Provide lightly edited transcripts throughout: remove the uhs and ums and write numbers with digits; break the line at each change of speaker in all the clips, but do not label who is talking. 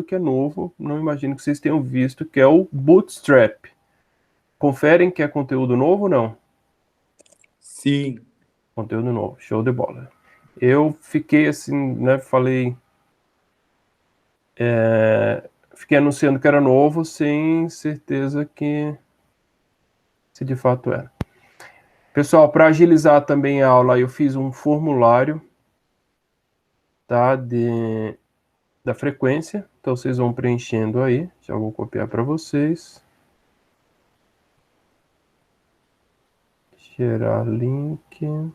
que é novo, não imagino que vocês tenham visto, que é o Bootstrap. Conferem que é conteúdo novo ou não?
Sim.
Conteúdo novo, show de bola. Eu fiquei assim, né, fiquei anunciando que era novo, sem certeza que se de fato era. Pessoal, para agilizar também a aula, eu fiz um formulário, tá, da frequência, então vocês vão preenchendo aí, já vou copiar para vocês. Gerar link.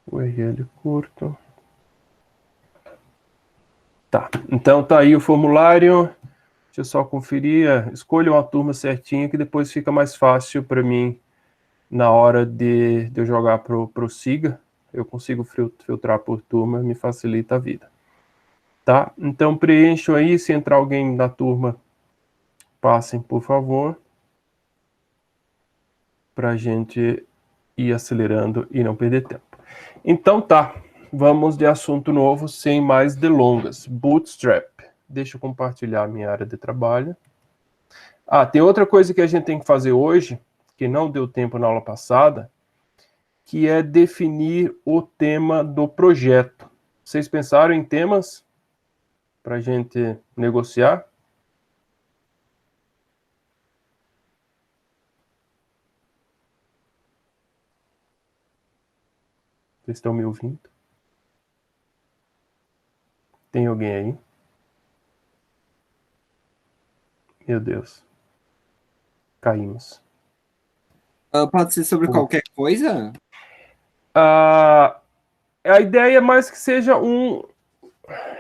URL curto. Tá, então tá aí o formulário. Deixa eu só conferir. Escolha uma turma certinha que depois fica mais fácil para mim na hora de eu jogar pro Siga. Eu consigo filtrar por turma, me facilita a vida. Tá? Então preencham aí, se entrar alguém na turma, passem, por favor, para a gente ir acelerando e não perder tempo. Então tá, vamos de assunto novo, sem mais delongas. Bootstrap. Deixa eu compartilhar a minha área de trabalho. Ah, tem outra coisa que a gente tem que fazer hoje, que não deu tempo na aula passada, que é definir o tema do projeto. Vocês pensaram em temas para a gente negociar? Vocês estão me ouvindo? Tem alguém aí? Meu Deus. Caímos.
Pode ser sobre qualquer coisa?
A ideia é mais que seja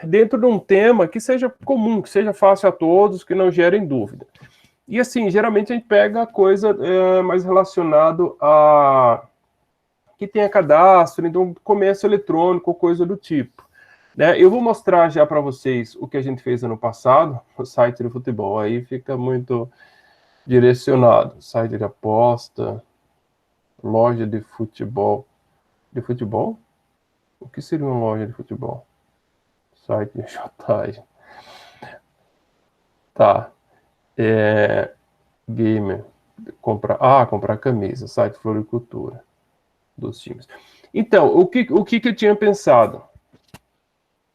dentro de um tema que seja comum, que seja fácil a todos, que não gerem dúvida. E assim, geralmente a gente pega coisa mais relacionado a que tenha cadastro, então comércio eletrônico, coisa do tipo. Né? Eu vou mostrar já para vocês o que a gente fez ano passado, no site de futebol, aí fica muito direcionado. Site de aposta, loja de futebol. De futebol? O que seria uma loja de futebol? Site de chotagem. Tá. Gamer. Comprar camisa. Site floricultura dos times. Então, o que eu tinha pensado?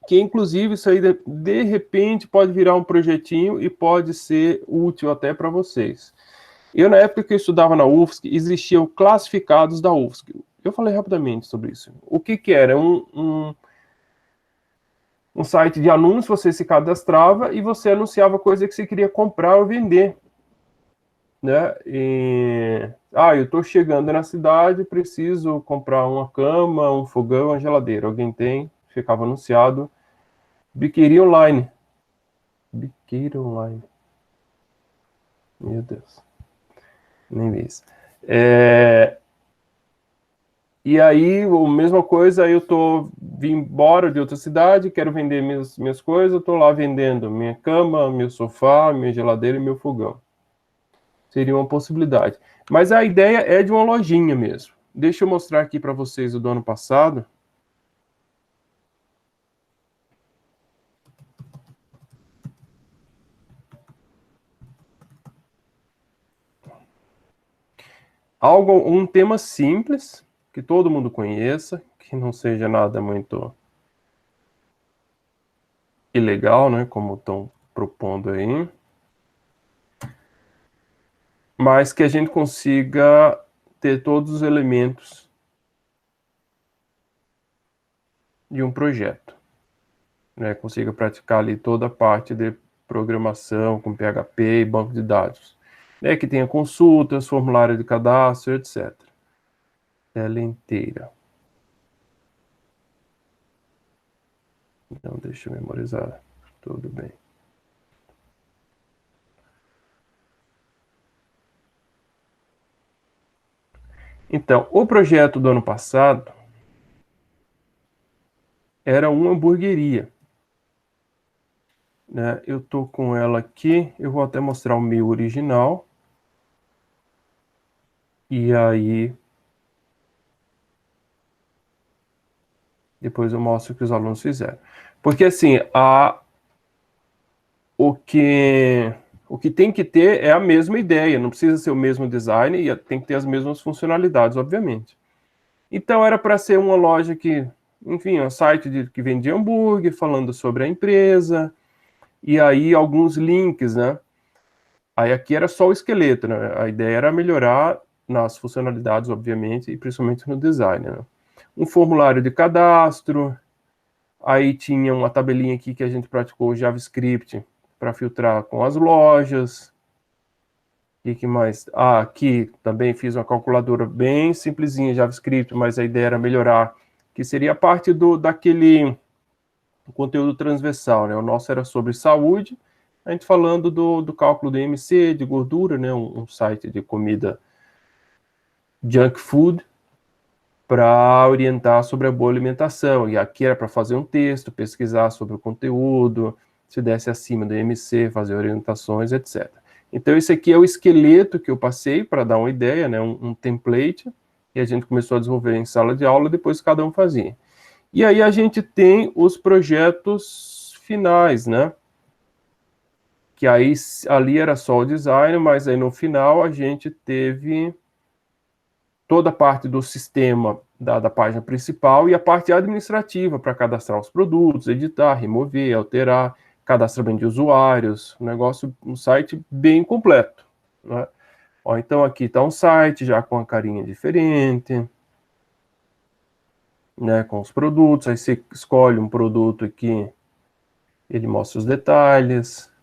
Que, inclusive, isso aí, de repente, pode virar um projetinho e pode ser útil até para vocês. Eu, na época que eu estudava na UFSC, existiam classificados da UFSC. Eu falei rapidamente sobre isso. O que era? Um site de anúncios, você se cadastrava e você anunciava coisa que você queria comprar ou vender. Né? Eu estou chegando na cidade, preciso comprar uma cama, um fogão, uma geladeira. Alguém tem? Ficava anunciado. Biqueria online. Biqueira online. Meu Deus. Nem vi isso. E aí, a mesma coisa, eu vim embora de outra cidade, quero vender minhas coisas, estou lá vendendo minha cama, meu sofá, minha geladeira e meu fogão. Seria uma possibilidade. Mas a ideia é de uma lojinha mesmo. Deixa eu mostrar aqui para vocês o do ano passado. Um tema simples, que todo mundo conheça, que não seja nada muito ilegal, né, como estão propondo aí, mas que a gente consiga ter todos os elementos de um projeto, né, consiga praticar ali toda a parte de programação com PHP e banco de dados, né, que tenha consultas, formulário de cadastro, etc. Tela inteira. Então, deixa eu memorizar. Tudo bem. Então, o projeto do ano passado era uma hamburgueria. Né? Eu tô com ela aqui, eu vou até mostrar o meu original. E aí, depois eu mostro o que os alunos fizeram. Porque, assim, o que, o que tem que ter é a mesma ideia, não precisa ser o mesmo design e tem que ter as mesmas funcionalidades, obviamente. Então, era para ser uma loja que, enfim, um site que vendia hambúrguer, falando sobre a empresa, e aí alguns links, né? Aí aqui era só o esqueleto, né? A ideia era melhorar nas funcionalidades, obviamente, e principalmente no design, né? Um formulário de cadastro, aí tinha uma tabelinha aqui que a gente praticou o JavaScript para filtrar com as lojas. E que mais? Ah, aqui também fiz uma calculadora bem simplesinha, JavaScript, mas a ideia era melhorar, que seria a parte daquele conteúdo transversal, né? O nosso era sobre saúde, a gente falando do cálculo do IMC, de gordura, né? Um site de comida junk food, para orientar sobre a boa alimentação. E aqui era para fazer um texto, pesquisar sobre o conteúdo, se desse acima do IMC, fazer orientações, etc. Então, esse aqui é o esqueleto que eu passei para dar uma ideia, né, um template, e a gente começou a desenvolver em sala de aula, depois cada um fazia. E aí a gente tem os projetos finais, né? Que aí ali era só o design, mas aí no final a gente teve toda a parte do sistema da página principal e a parte administrativa para cadastrar os produtos, editar, remover, alterar, cadastramento de usuários, um site bem completo, né? Ó, então aqui está um site já com a carinha diferente, né, com os produtos, aí você escolhe um produto aqui, ele mostra os detalhes,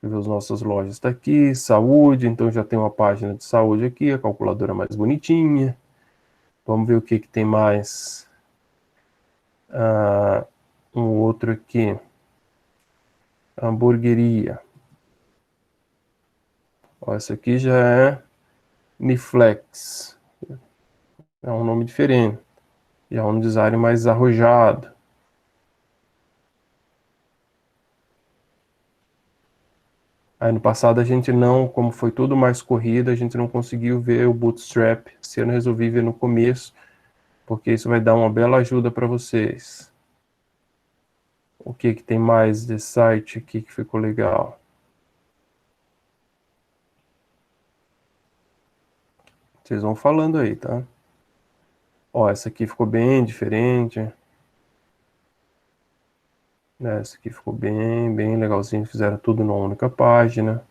as nossas lojas está aqui, saúde, então já tem uma página de saúde aqui, a calculadora mais bonitinha. Vamos ver o que tem mais. Um outro aqui. Hamburgueria. Ó, essa aqui já é Niflex. É um nome diferente. Já é um design mais arrojado. Aí no passado a gente não, como foi tudo mais corrida, a gente não conseguiu ver o Bootstrap. Esse ano eu resolvi ver no começo, porque isso vai dar uma bela ajuda para vocês. O que tem mais de site aqui que ficou legal? Vocês vão falando aí, tá? Ó, essa aqui ficou bem diferente. Essa aqui ficou bem legalzinho. Fizeram tudo numa única página.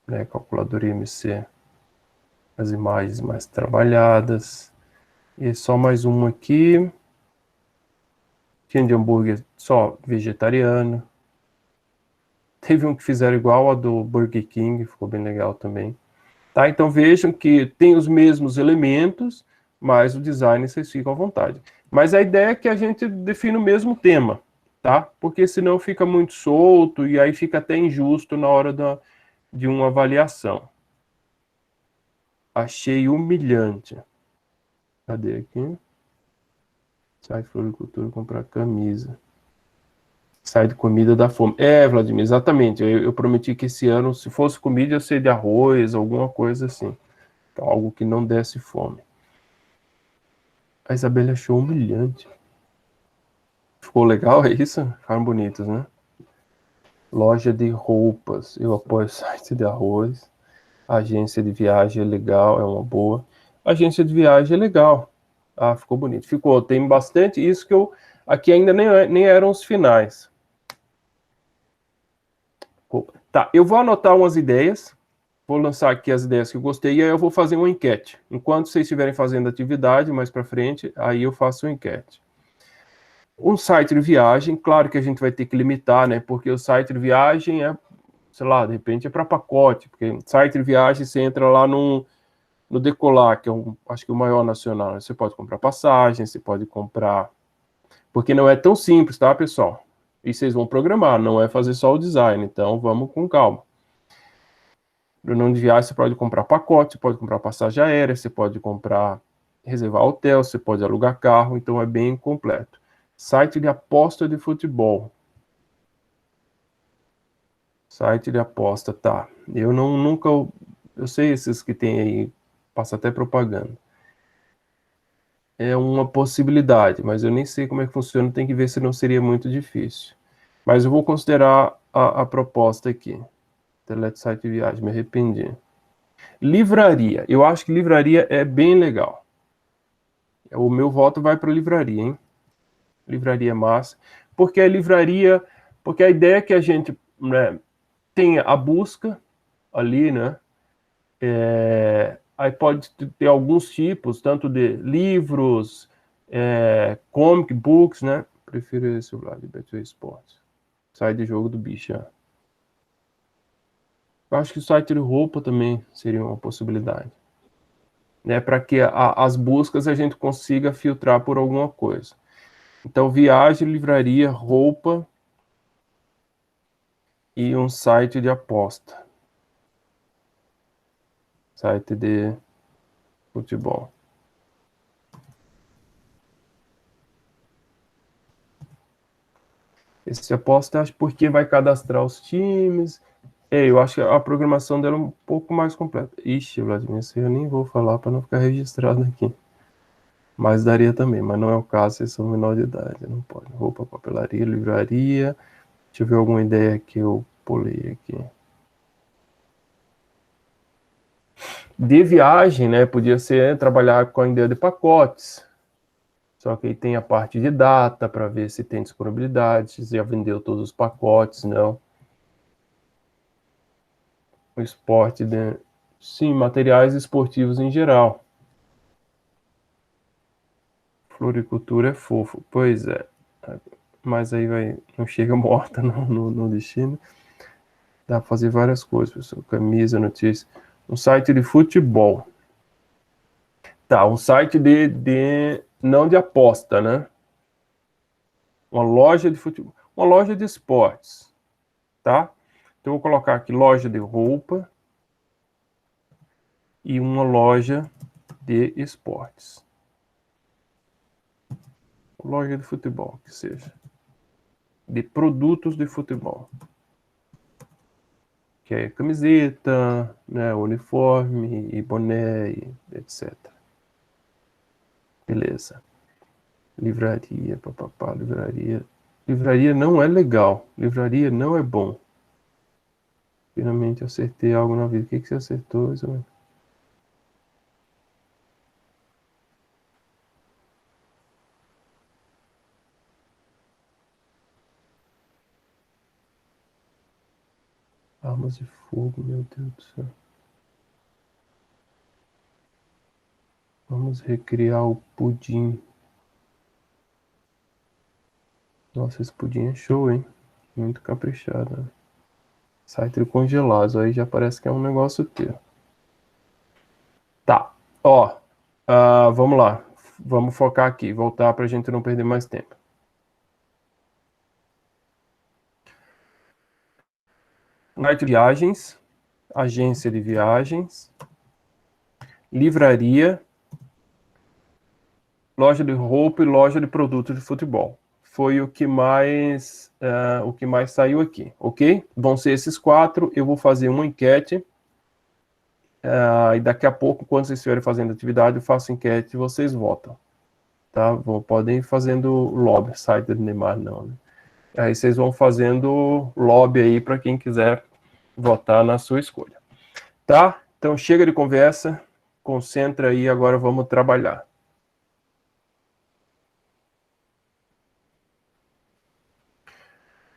Né, calculadora IMC. As imagens mais trabalhadas. E só mais uma aqui. Tinha de hambúrguer só vegetariano. Teve um que fizeram igual a do Burger King. Ficou bem legal também. Tá? Então vejam que tem os mesmos elementos, mas o design vocês ficam à vontade. Mas a ideia é que a gente defina o mesmo tema, tá? Porque senão fica muito solto e aí fica até injusto na hora de uma avaliação. Achei humilhante. Cadê aqui? Sai de floricultura comprar camisa. Sai de comida da fome. É, Vladimir, exatamente. Eu prometi que esse ano, se fosse comida, ia ser de arroz, alguma coisa assim. Então, algo que não desse fome. A Isabela achou humilhante. Ficou legal, é isso? Ficaram bonitos, né? Loja de roupas. Eu apoio site de arroz. Agência de viagem é legal, é uma boa. Agência de viagem é legal. Ah, ficou bonito. Ficou, tem bastante. Isso que eu... Aqui ainda nem eram os finais. Tá, eu vou anotar umas ideias. Vou lançar aqui as ideias que eu gostei e aí eu vou fazer uma enquete. Enquanto vocês estiverem fazendo atividade, mais para frente, aí eu faço uma enquete. Um site de viagem, claro que a gente vai ter que limitar, né? Porque o site de viagem é, sei lá, de repente é para pacote, porque site de viagem você entra lá no Decolar, que é acho que o maior nacional. Né? Você pode comprar passagem, você pode comprar. Porque não é tão simples, tá, pessoal? E vocês vão programar, não é fazer só o design, então vamos com calma. No nome de viagem, você pode comprar pacote, você pode comprar passagem aérea, você pode comprar, reservar hotel, você pode alugar carro, então é bem completo. Site de aposta de futebol. Site de aposta, tá. Eu nunca Eu sei esses que tem aí, passa até propaganda. É uma possibilidade, mas eu nem sei como é que funciona, tem que ver se não seria muito difícil. Mas eu vou considerar a proposta aqui. Delete site de viagem, me arrependi. Livraria. Eu acho que livraria é bem legal. O meu voto vai para livraria, hein? Livraria é massa. Porque a livraria... Porque a ideia é que a gente, né, tenha a busca ali, né? Aí pode ter alguns tipos, tanto de livros, comic books, né? Prefiro esse lá de Betway Sports. Sai de jogo do bicho, ó. Eu acho que o site de roupa também seria uma possibilidade, né? Para que as buscas a gente consiga filtrar por alguma coisa. Então, viagem, livraria, roupa e um site de aposta. Site de futebol. Esse aposta, acho porque vai cadastrar os times. Eu acho que a programação dela é um pouco mais completa. Ixi, Vladimir, isso eu nem vou falar para não ficar registrado aqui. Mas daria também, mas não é o caso, vocês são menor de idade, não pode. Roupa, papelaria, livraria. Deixa eu ver alguma ideia que eu pulei aqui. De viagem, né? Podia ser trabalhar com a ideia de pacotes. Só que aí tem a parte de data para ver se tem disponibilidade, se já vendeu todos os pacotes, não. O esporte, sim, materiais esportivos em geral. Floricultura é fofo, pois é. Mas aí não chega morta no destino. Dá para fazer várias coisas, pessoal. Camisa, notícia. Um site de futebol. Tá, um site não de aposta, né? Uma loja de futebol. Uma loja de esportes, tá? Então eu vou colocar aqui loja de roupa e uma loja de esportes. Loja de futebol, que seja. De produtos de futebol. Que é camiseta, né, uniforme e boné, e etc. Beleza. Livraria, papapá, livraria. Livraria não é legal. Livraria não é bom. Finalmente acertei algo na vida. O que você acertou, Isabel? Armas de fogo, meu Deus do céu. Vamos recriar o pudim. Nossa, esse pudim é show, hein? Muito caprichado, né? Site congelado, aí já parece que é um negócio teu. Tá, ó. Vamos lá. Vamos focar aqui, voltar para a gente não perder mais tempo. Site de viagens, agência de viagens, livraria, loja de roupa e loja de produtos de futebol. Foi o que mais saiu aqui, ok? Vão ser esses 4. Eu vou fazer uma enquete. E daqui a pouco, quando vocês estiverem fazendo atividade, eu faço enquete e vocês votam. Tá? Podem ir fazendo lobby, site do Neymar não, né? Aí vocês vão fazendo lobby aí para quem quiser votar na sua escolha. Tá? Então chega de conversa, concentra aí, agora vamos trabalhar.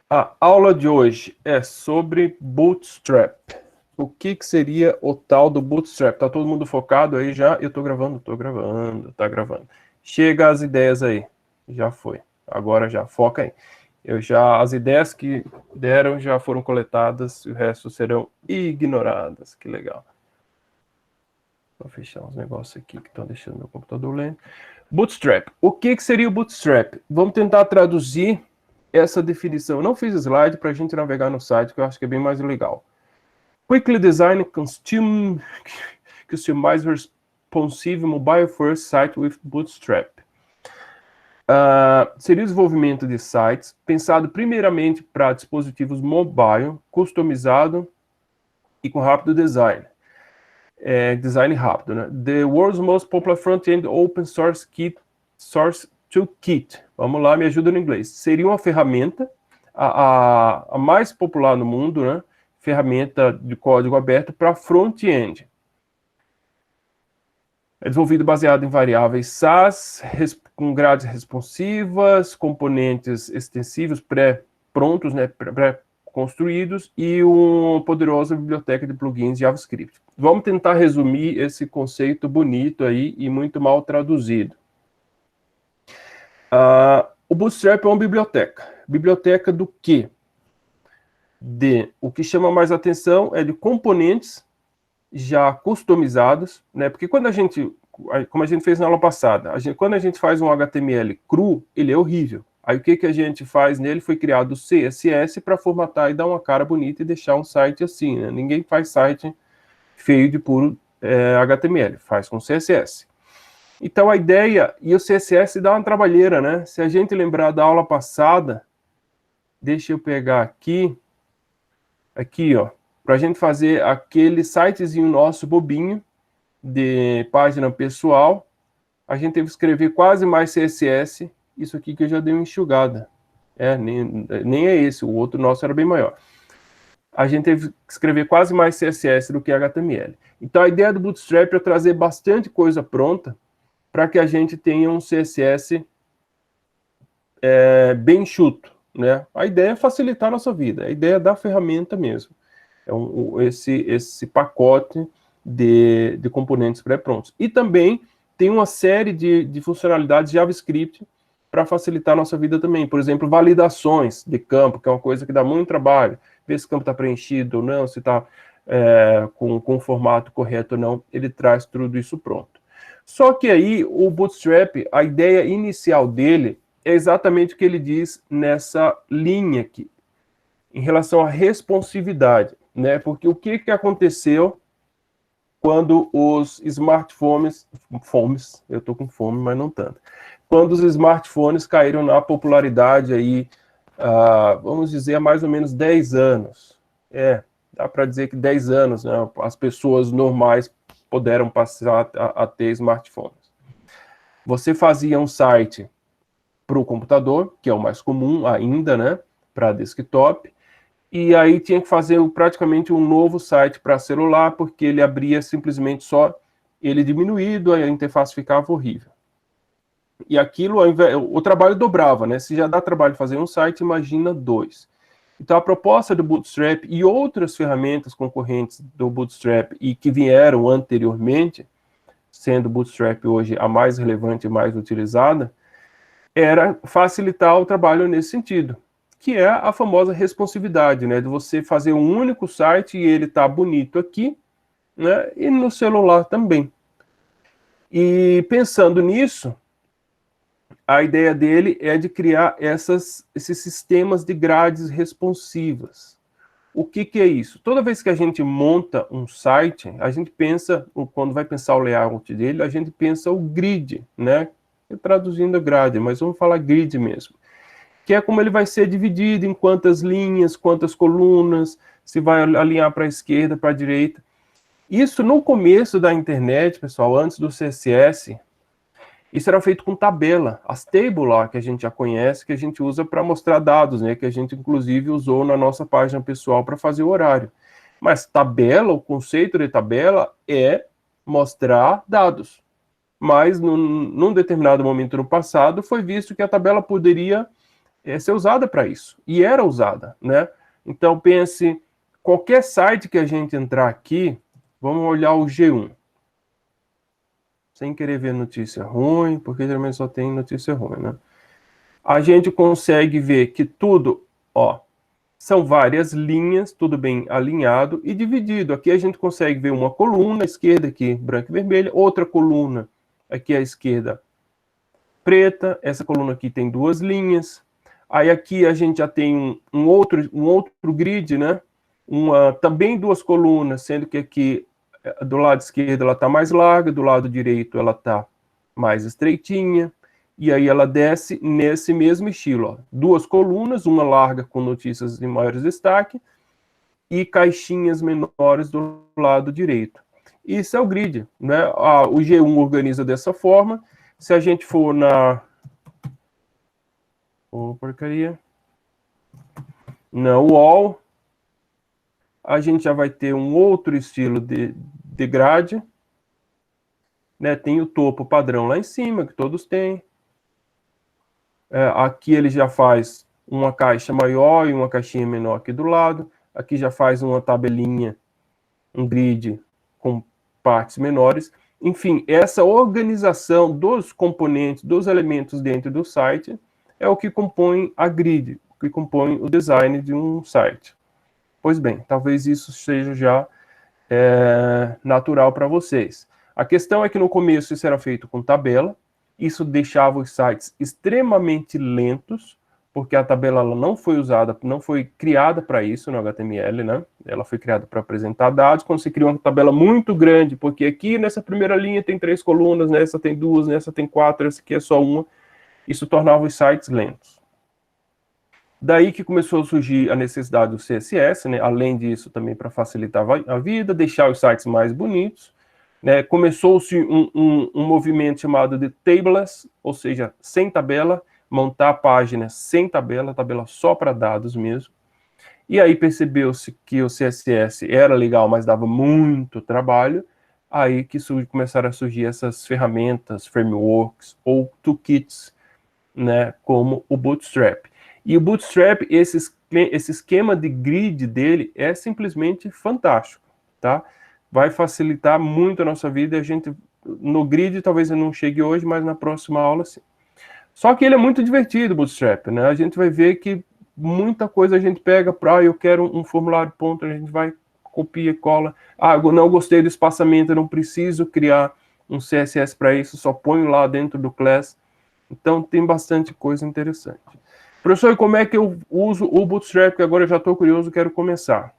A aula de hoje é sobre Bootstrap. O que seria o tal do Bootstrap? Tá todo mundo focado aí já? Eu tô gravando, tá gravando. Chega as ideias aí. Já foi. Agora já, foca aí. As ideias que deram já foram coletadas, o resto serão ignoradas. Que legal. Vou fechar uns negócios aqui que estão deixando meu computador lento. Bootstrap. O que seria o Bootstrap? Vamos tentar traduzir essa definição. Eu não fiz slide para a gente navegar no site, que eu acho que é bem mais legal. Quickly Design Customized Responsive Mobile First Site with Bootstrap. Seria o desenvolvimento de sites pensado primeiramente para dispositivos mobile, customizado e com rápido design. design rápido, né? The world's most popular front-end open source toolkit. Vamos lá, me ajuda no inglês. Seria uma ferramenta, a mais popular no mundo, né? Ferramenta de código aberto para front-end. É desenvolvido baseado em variáveis SAS, com grades responsivas, componentes extensivos pré-prontos, né, pré-construídos, e uma poderosa biblioteca de plugins JavaScript. Vamos tentar resumir esse conceito bonito aí e muito mal traduzido. O Bootstrap é uma biblioteca. Biblioteca do quê? O que chama mais atenção é de componentes já customizados, né? Porque quando como a gente fez na aula passada, quando a gente faz um HTML cru, ele é horrível. Aí o que a gente faz nele foi criado o CSS para formatar e dar uma cara bonita e deixar um site assim, né? Ninguém faz site feio de puro HTML, faz com CSS. Então a ideia, e o CSS dá uma trabalheira, né? Se a gente lembrar da aula passada, deixa eu pegar aqui, ó, para a gente fazer aquele sitezinho nosso bobinho de página pessoal, a gente teve que escrever quase mais CSS, isso aqui que eu já dei uma enxugada. Nem é esse, o outro nosso era bem maior. A gente teve que escrever quase mais CSS do que HTML. Então a ideia do Bootstrap é trazer bastante coisa pronta para que a gente tenha um CSS bem enxuto, né? A ideia é facilitar a nossa vida, a ideia é da ferramenta mesmo. Esse pacote de componentes pré-prontos. E também tem uma série de funcionalidades JavaScript para facilitar a nossa vida também. Por exemplo, validações de campo, que é uma coisa que dá muito trabalho. Ver se o campo está preenchido ou não, se está com o formato correto ou não. Ele traz tudo isso pronto. Só que aí, o Bootstrap, a ideia inicial dele é exatamente o que ele diz nessa linha aqui, em relação à responsividade, né? Porque o que aconteceu quando os smartphones, eu estou com fome, mas não tanto, quando os smartphones caíram na popularidade aí, vamos dizer, há mais ou menos 10 anos. Dá para dizer que 10 anos, né? As pessoas normais puderam passar a ter smartphones. Você fazia um site para o computador, que é o mais comum ainda, né? Para desktop, e aí tinha que fazer praticamente um novo site para celular, porque ele abria simplesmente só ele diminuído, a interface ficava horrível. E aquilo, o trabalho dobrava, né? Se já dá trabalho fazer um site, imagina 2. Então a proposta do Bootstrap e outras ferramentas concorrentes do Bootstrap e que vieram anteriormente, sendo o Bootstrap hoje a mais relevante e mais utilizada, era facilitar o trabalho nesse sentido, que é a famosa responsividade, né, de você fazer um único site e ele tá bonito aqui, né, e no celular também. E pensando nisso, a ideia dele é de criar esses sistemas de grades responsivas. O que é isso? Toda vez que a gente monta um site, a gente pensa, quando vai pensar o layout dele, a gente pensa o grid, né, traduzindo a grade, mas vamos falar grid mesmo, que é como ele vai ser dividido, em quantas linhas, quantas colunas, se vai alinhar para a esquerda, para a direita. Isso no começo da internet, pessoal, antes do CSS, isso era feito com tabela, as tabular que a gente já conhece, que a gente usa para mostrar dados, né, que a gente inclusive usou na nossa página pessoal para fazer o horário. Mas tabela, o conceito de tabela é mostrar dados. Mas num determinado momento no passado, foi visto que a tabela poderia ser usada para isso. E era usada, né? Então, pense, qualquer site que a gente entrar aqui, vamos olhar o G1. Sem querer ver notícia ruim, porque geralmente só tem notícia ruim, né? A gente consegue ver que tudo, ó, são várias linhas, tudo bem alinhado e dividido. Aqui a gente consegue ver uma coluna, à esquerda aqui, branca e vermelha, outra coluna aqui à esquerda, preta, essa coluna aqui tem 2 linhas, aí aqui a gente já tem um outro grid, né? Também 2 colunas, sendo que aqui do lado esquerdo ela está mais larga, do lado direito ela está mais estreitinha, e aí ela desce nesse mesmo estilo, ó. 2 colunas, uma larga com notícias de maiores destaque, e caixinhas menores do lado direito. Isso é o grid, né? O G1 organiza dessa forma. Se a gente for na... porcaria. Na wall, a gente já vai ter um outro estilo de grade, né? Tem o topo padrão lá em cima, que todos têm. Aqui ele já faz uma caixa maior e uma caixinha menor aqui do lado. Aqui já faz uma tabelinha, um grid com partes menores. Enfim, essa organização dos componentes, dos elementos dentro do site é o que compõe a grid, o que compõe o design de um site. Pois bem, talvez isso seja já natural para vocês. A questão é que no começo isso era feito com tabela, isso deixava os sites extremamente lentos, porque a tabela ela não foi usada, não foi criada para isso no HTML, né? Ela foi criada para apresentar dados. Quando você cria uma tabela muito grande, porque aqui nessa primeira linha tem 3 colunas, nessa tem 2, nessa tem 4, essa aqui é só uma, isso tornava os sites lentos. Daí que começou a surgir a necessidade do CSS, né? Além disso também para facilitar a vida, deixar os sites mais bonitos, né? Começou-se um movimento chamado de tableless, ou seja, sem tabela, montar páginas sem tabela só para dados mesmo. E aí percebeu-se que o CSS era legal, mas dava muito trabalho. Aí que começaram a surgir essas ferramentas, frameworks ou toolkits, né, como o Bootstrap. E o Bootstrap, esse esquema de grid dele é simplesmente fantástico, tá? Vai facilitar muito a nossa vida. A gente, no grid, talvez eu não chegue hoje, mas na próxima aula, sim. Só que ele é muito divertido, o Bootstrap, né? A gente vai ver que muita coisa a gente pega para, eu quero um formulário ponto, a gente vai, copia e cola. Eu não gostei do espaçamento, eu não preciso criar um CSS para isso, só ponho lá dentro do class. Então tem bastante coisa interessante. Professor, e como é que eu uso o Bootstrap? Que agora eu já estou curioso, quero começar.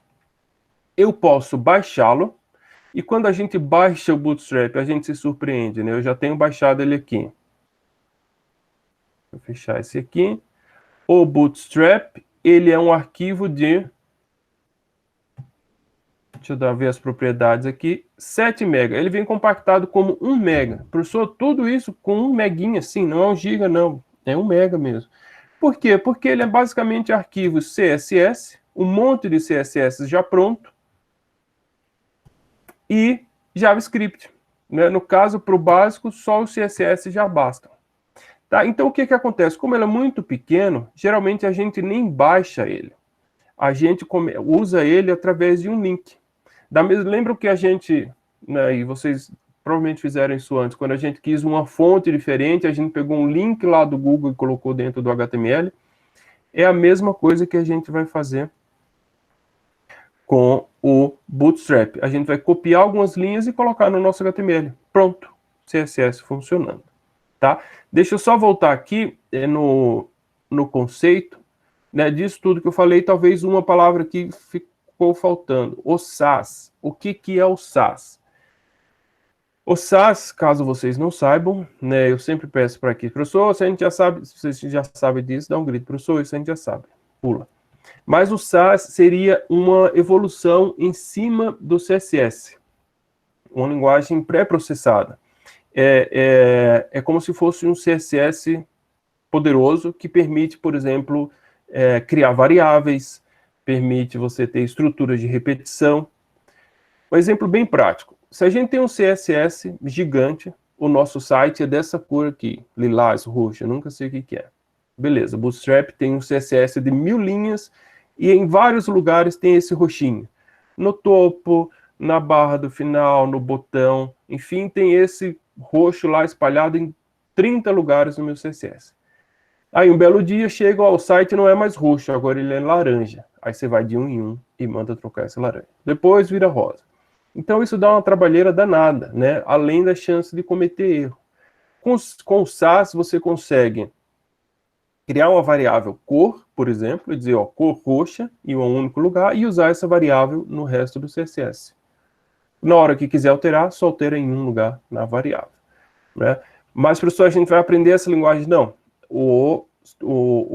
Eu posso baixá-lo, e quando a gente baixa o Bootstrap, a gente se surpreende, né? Eu já tenho baixado ele aqui. Vou fechar esse aqui. O Bootstrap, ele é um arquivo de... Deixa eu ver as propriedades aqui. 7 MB. Ele vem compactado como 1 MB. Professor, tudo isso com 1 meguinha, sim, não é 1 GB, não. É 1 MB mesmo. Por quê? Porque ele é basicamente arquivos CSS, um monte de CSS já pronto, e JavaScript. Né? No caso, para o básico, só o CSS já basta. Tá? Então, o que acontece? Como ele é muito pequeno, geralmente a gente nem baixa ele. A gente usa ele através de um link. Lembra que a gente, né, e vocês provavelmente fizeram isso antes, quando a gente quis uma fonte diferente, a gente pegou um link lá do Google e colocou dentro do HTML. É a mesma coisa que a gente vai fazer com o Bootstrap. A gente vai copiar algumas linhas e colocar no nosso HTML. Pronto, CSS funcionando. Tá? Deixa eu só voltar aqui no conceito, né, disso tudo que eu falei, talvez uma palavra que ficou faltando. O SAS. O que é o SAS? O SAS, caso vocês não saibam, né, eu sempre peço para aqui, professor, se a gente já sabe, se você já sabe disso, dá um grito, professor, isso a gente já sabe, pula. Mas o SAS seria uma evolução em cima do CSS, uma linguagem pré-processada. É como se fosse um CSS poderoso que permite, por exemplo, criar variáveis, permite você ter estruturas de repetição. Um exemplo bem prático. Se a gente tem um CSS gigante, o nosso site é dessa cor aqui, lilás, roxo, eu nunca sei o que é. Beleza, Bootstrap tem um CSS de 1000 linhas e em vários lugares tem esse roxinho. No topo, na barra do final, no botão, enfim, tem esse roxo lá espalhado em 30 lugares no meu CSS. Aí um belo dia chega, o site não é mais roxo, agora ele é laranja. Aí você vai de um em um e manda trocar esse laranja. Depois vira rosa. Então isso dá uma trabalheira danada, né? Além da chance de cometer erro. Com o SAS você consegue criar uma variável cor, por exemplo, e dizer, ó, cor roxa em um único lugar e usar essa variável no resto do CSS. Na hora que quiser alterar, só altera em um lugar na variável. Né? Mas, professor, a gente vai aprender essa linguagem? Não. O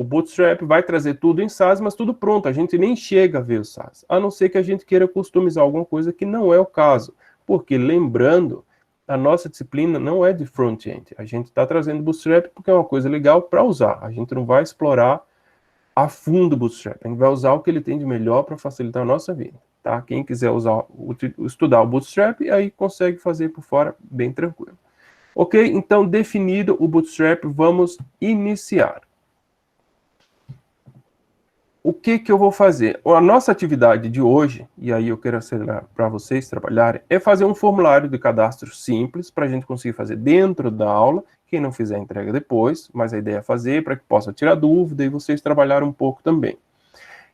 Bootstrap vai trazer tudo em SAS, mas tudo pronto. A gente nem chega a ver o SAS. A não ser que a gente queira customizar alguma coisa que não é o caso. Porque, lembrando, a nossa disciplina não é de front-end. A gente está trazendo Bootstrap porque é uma coisa legal para usar. A gente não vai explorar a fundo o Bootstrap. A gente vai usar o que ele tem de melhor para facilitar a nossa vida. Tá? Quem quiser estudar o Bootstrap, aí consegue fazer por fora bem tranquilo. Ok? Então, definido o Bootstrap, vamos iniciar. O que eu vou fazer? A nossa atividade de hoje, e aí eu quero acelerar para vocês trabalharem, é fazer um formulário de cadastro simples para a gente conseguir fazer dentro da aula. Quem não fizer, entrega depois, mas a ideia é fazer para que possa tirar dúvida e vocês trabalharem um pouco também.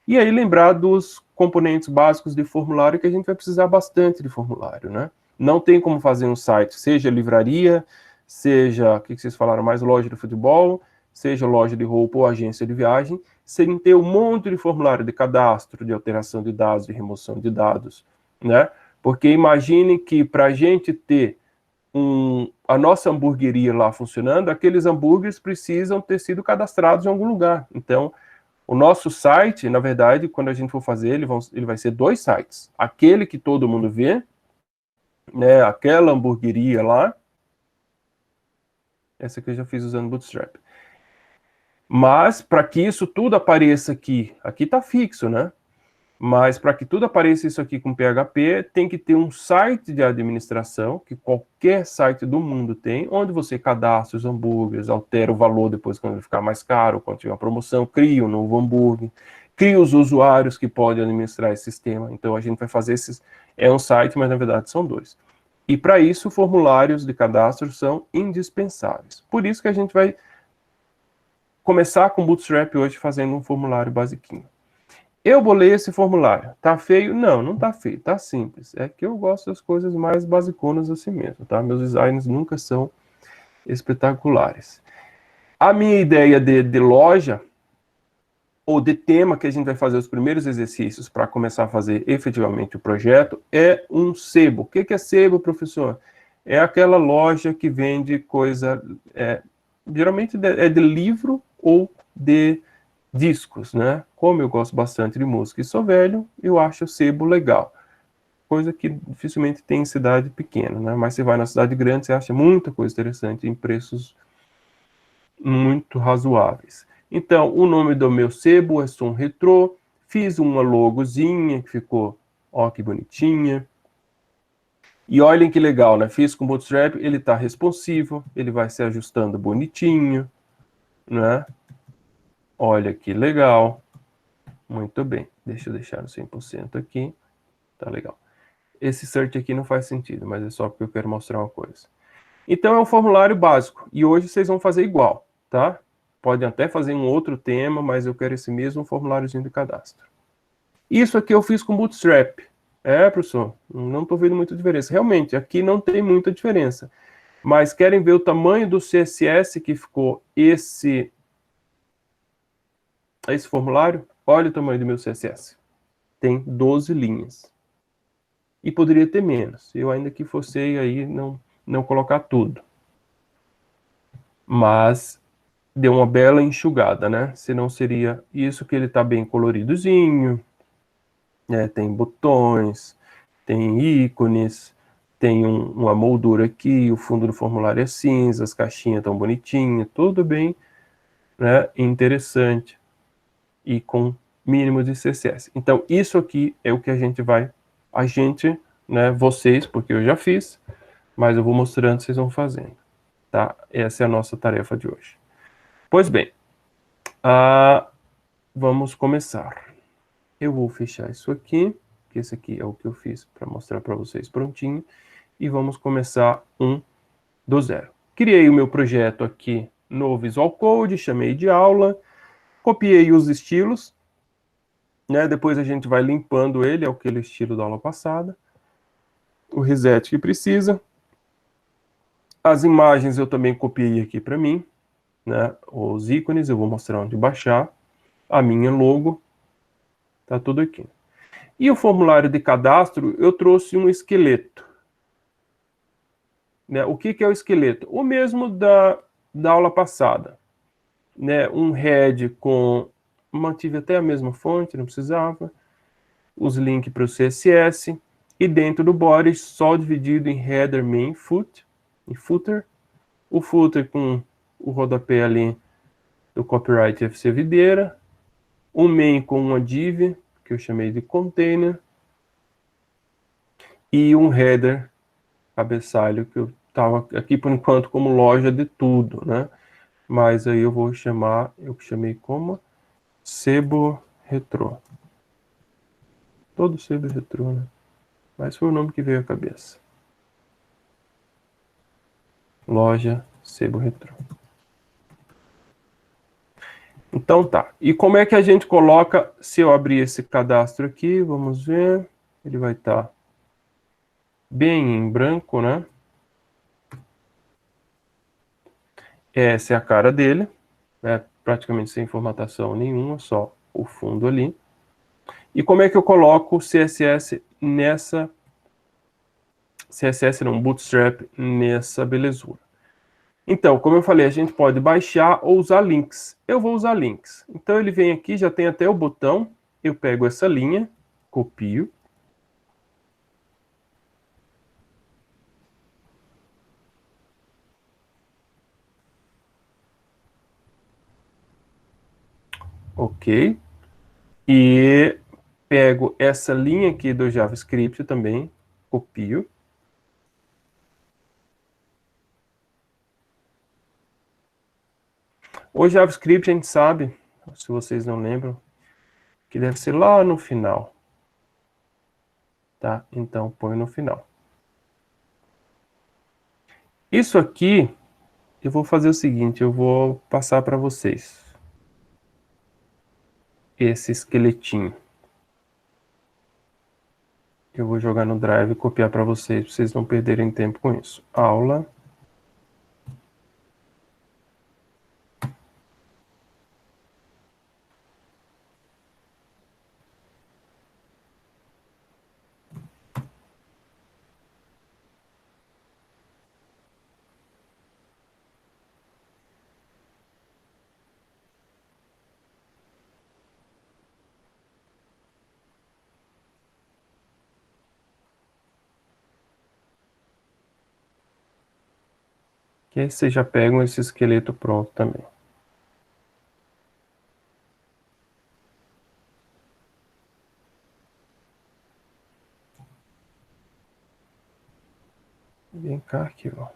E aí lembrar dos componentes básicos de formulário, que a gente vai precisar bastante de formulário, né? Não tem como fazer um site, seja livraria, seja, o que vocês falaram mais, loja de futebol, seja loja de roupa ou agência de viagem, sem ter um monte de formulário de cadastro, de alteração de dados, de remoção de dados, né? Porque imagine que para a gente ter a nossa hamburgueria lá funcionando, aqueles hambúrgueres precisam ter sido cadastrados em algum lugar. Então, o nosso site, na verdade, quando a gente for fazer, ele vai ser 2 sites. Aquele que todo mundo vê, né, aquela hamburgueria lá, essa aqui eu já fiz usando Bootstrap. Mas, para que isso tudo apareça aqui está fixo, né? Mas, para que tudo apareça isso aqui com PHP, tem que ter um site de administração, que qualquer site do mundo tem, onde você cadastra os hambúrgueres, altera o valor depois quando ele ficar mais caro, quando tiver uma promoção, cria um novo hambúrguer, cria os usuários que podem administrar esse sistema. Então, a gente vai fazer é um site, mas na verdade são 2. E, para isso, formulários de cadastro são indispensáveis. Por isso que a gente vai começar com Bootstrap hoje fazendo um formulário basiquinho. Eu bolei esse formulário. Tá feio? Não, não tá feio. Tá simples. É que eu gosto das coisas mais basiconas assim mesmo, tá? Meus designs nunca são espetaculares. A minha ideia de loja ou de tema que a gente vai fazer os primeiros exercícios para começar a fazer efetivamente o projeto é um sebo. O que é sebo, professor? É aquela loja que vende coisa... geralmente é de livro ou de discos, né? Como eu gosto bastante de música e sou velho, eu acho o sebo legal. Coisa que dificilmente tem em cidade pequena, né? Mas você vai na cidade grande, você acha muita coisa interessante em preços muito razoáveis. Então, o nome do meu sebo é Som Retrô. Fiz uma logozinha que ficou, ó, que bonitinha. E olhem que legal, né? Fiz com Bootstrap, ele tá responsivo, ele vai se ajustando bonitinho, né? Olha que legal. Muito bem. Deixa eu deixar no 100% aqui. Tá legal. Esse search aqui não faz sentido, mas é só porque eu quero mostrar uma coisa. Então, é um formulário básico. E hoje vocês vão fazer igual, tá? Podem até fazer um outro tema, mas eu quero esse mesmo formuláriozinho de cadastro. Isso aqui eu fiz com Bootstrap. Professor, não estou vendo muita diferença. Realmente, aqui não tem muita diferença. Mas querem ver o tamanho do CSS que ficou esse formulário? Olha o tamanho do meu CSS. Tem 12 linhas. E poderia ter menos. Eu ainda que forcei aí não colocar tudo. Mas deu uma bela enxugada, né? Senão seria isso que ele está bem coloridozinho. Tem botões, tem ícones, tem uma moldura aqui, o fundo do formulário é cinza, as caixinhas estão bonitinhas, tudo bem, né, interessante e com mínimo de CSS. Então, isso aqui é o que a gente, né, vocês, porque eu já fiz, mas eu vou mostrando, vocês vão fazendo, tá? Essa é a nossa tarefa de hoje. Pois bem, vamos começar. Eu vou fechar isso aqui, que esse aqui é o que eu fiz para mostrar para vocês prontinho, e vamos começar do zero. Criei o meu projeto aqui no Visual Code, chamei de aula, copiei os estilos, né? Depois a gente vai limpando ele, é aquele estilo da aula passada, o reset que precisa. As imagens eu também copiei aqui para mim, né? Os ícones, eu vou mostrar onde baixar, a minha logo, tá tudo aqui. E o formulário de cadastro, eu trouxe um esqueleto. Né? O que é o esqueleto? O mesmo da aula passada. Né? Um head com... Mantive até a mesma fonte, não precisava. Os links para o CSS. E dentro do body, só dividido em header, main, foot e footer. O footer com o rodapé ali do copyright FC Videira. O main com uma div, que eu chamei de container. E um header, cabeçalho, que eu estava aqui por enquanto como loja de tudo, né? Mas aí eu vou chamar, eu chamei como Sebo Retro. Todo Sebo Retro, né? Mas foi o nome que veio à cabeça. Loja Sebo Retro. Então tá. E como é que a gente coloca, se eu abrir esse cadastro aqui, vamos ver, ele vai estar bem em branco, né? Essa é a cara dele, né? Praticamente sem formatação nenhuma, só o fundo ali. E como é que eu coloco o CSS nessa... CSS não, Bootstrap nessa belezura? Então, como eu falei, a gente pode baixar ou usar links. Eu vou usar links. Então ele vem aqui, já tem até o botão. Eu pego essa linha, copio. Ok. E pego essa linha aqui do JavaScript também, copio. O JavaScript a gente sabe, se vocês não lembram, que deve ser lá no final. Tá? Então põe no final. Isso aqui, eu vou fazer o seguinte, eu vou passar para vocês. Esse esqueletinho. Eu vou jogar no Drive e copiar para vocês não perderem tempo com isso. Aula. Que aí vocês já pegam esse esqueleto pronto também. Vem cá aqui, ó.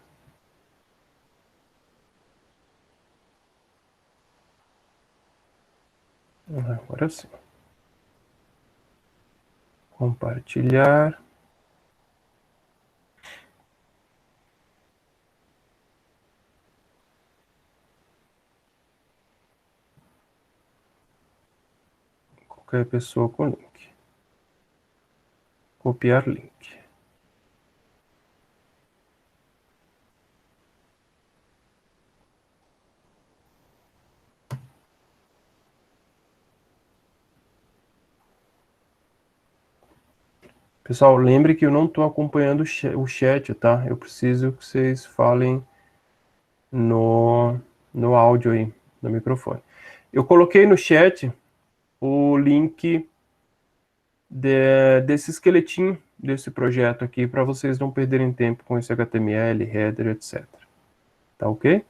Agora sim. Compartilhar. Qualquer pessoa com link. Copiar link. Pessoal, lembre que eu não estou acompanhando o chat, tá? Eu preciso que vocês falem no áudio aí, no microfone. Eu coloquei no chat o link desse esqueletinho, desse projeto aqui, para vocês não perderem tempo com esse HTML, header, etc. Tá ok?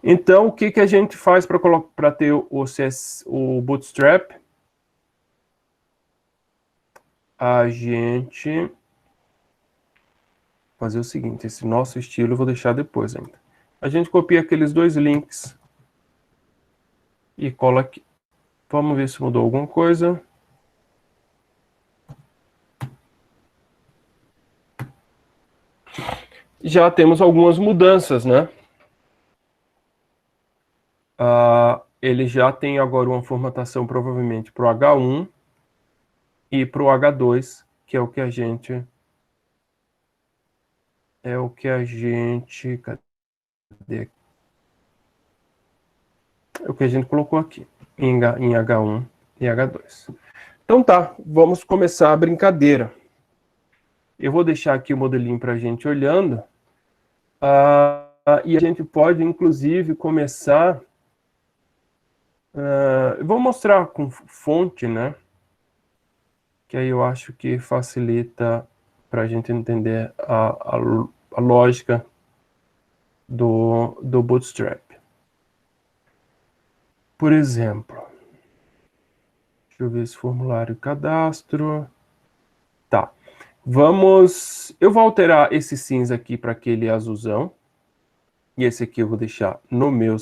Então, o que a gente faz para ter o Bootstrap? A gente fazer o seguinte, esse nosso estilo eu vou deixar depois ainda. A gente copia aqueles dois links e cola aqui. Vamos ver se mudou alguma coisa. Já temos algumas mudanças, né? Ele já tem agora uma formatação provavelmente para o H1 e para o H2, que é o que a gente... Cadê? É o que a gente colocou aqui, em H1 e H2. Então tá, vamos começar a brincadeira. Eu vou deixar aqui o modelinho para a gente olhando. E a gente pode, inclusive, começar... eu vou mostrar com fonte, né? que aí eu acho que facilita para a gente entender a lógica do Bootstrap. Por exemplo, deixa eu ver esse formulário cadastro. Tá. Eu vou alterar esse cinza aqui para aquele azulzão. E esse aqui eu vou deixar no meu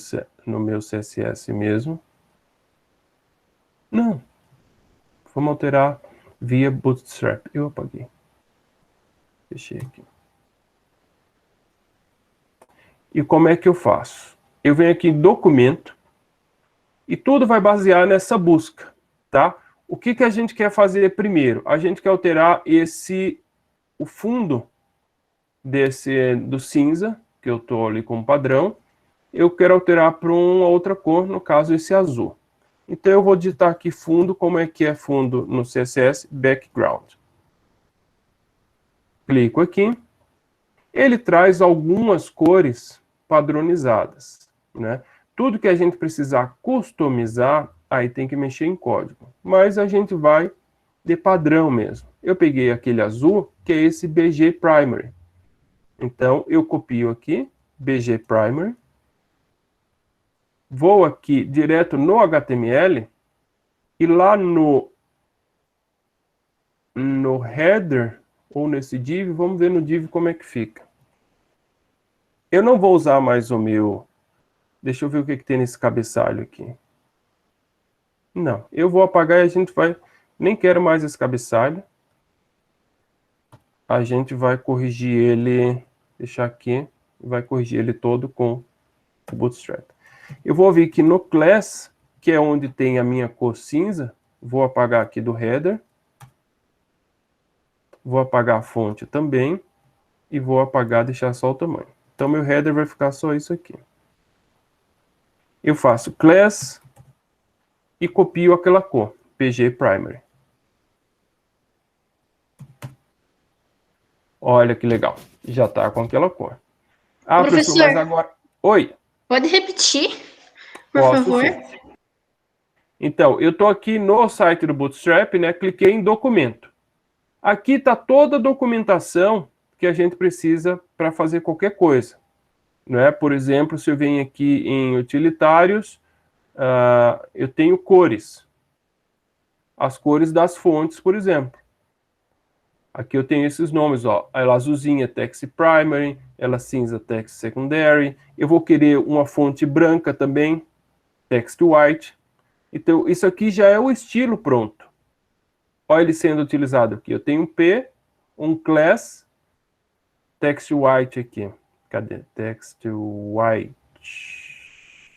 CSS mesmo. Não. Vamos alterar via Bootstrap. Eu apaguei. Deixei aqui. E como é que eu faço? Eu venho aqui em documento e tudo vai basear nessa busca, tá? O que a gente quer fazer primeiro? A gente quer alterar o fundo do cinza, que eu estou ali com padrão. Eu quero alterar para uma outra cor, no caso esse azul. Então eu vou digitar aqui fundo, como é que é fundo no CSS, background. Clico aqui. Ele traz algumas cores padronizadas, né? Tudo que a gente precisar customizar, aí tem que mexer em código. Mas a gente vai de padrão mesmo. Eu peguei aquele azul, que é esse BG Primary. Então, eu copio aqui, BG Primary. Vou aqui direto no HTML e lá no header ou nesse div, vamos ver no div como é que fica. Eu não vou usar mais o meu... Deixa eu ver o que tem nesse cabeçalho aqui. Não, eu vou apagar e a gente vai... Nem quero mais esse cabeçalho. A gente vai corrigir ele... Deixar aqui. Vai corrigir ele todo com o Bootstrap. Eu vou vir aqui no class, que é onde tem a minha cor cinza. Vou apagar aqui do header. Vou apagar a fonte também. E vou apagar, deixar só o tamanho. Então, meu header vai ficar só isso aqui. Eu faço class e copio aquela cor, PG Primary. Olha que legal, já está com aquela cor. Ah, professor, mas agora... Oi.
Pode repetir, por
Posso,
favor?
sim. Então, eu estou aqui no site do Bootstrap, né? Cliquei em documento. Aqui está toda a documentação que a gente precisa para fazer qualquer coisa. Né? Por exemplo, se eu venho aqui em utilitários, eu tenho cores. As cores das fontes, por exemplo. Aqui eu tenho esses nomes, ó. Ela azulzinha, text primary, ela cinza, text secondary. Eu vou querer uma fonte branca também, text white. Então, isso aqui já é o estilo pronto. Olha ele sendo utilizado aqui. Eu tenho um P, um class, text white aqui. Cadê? Text white.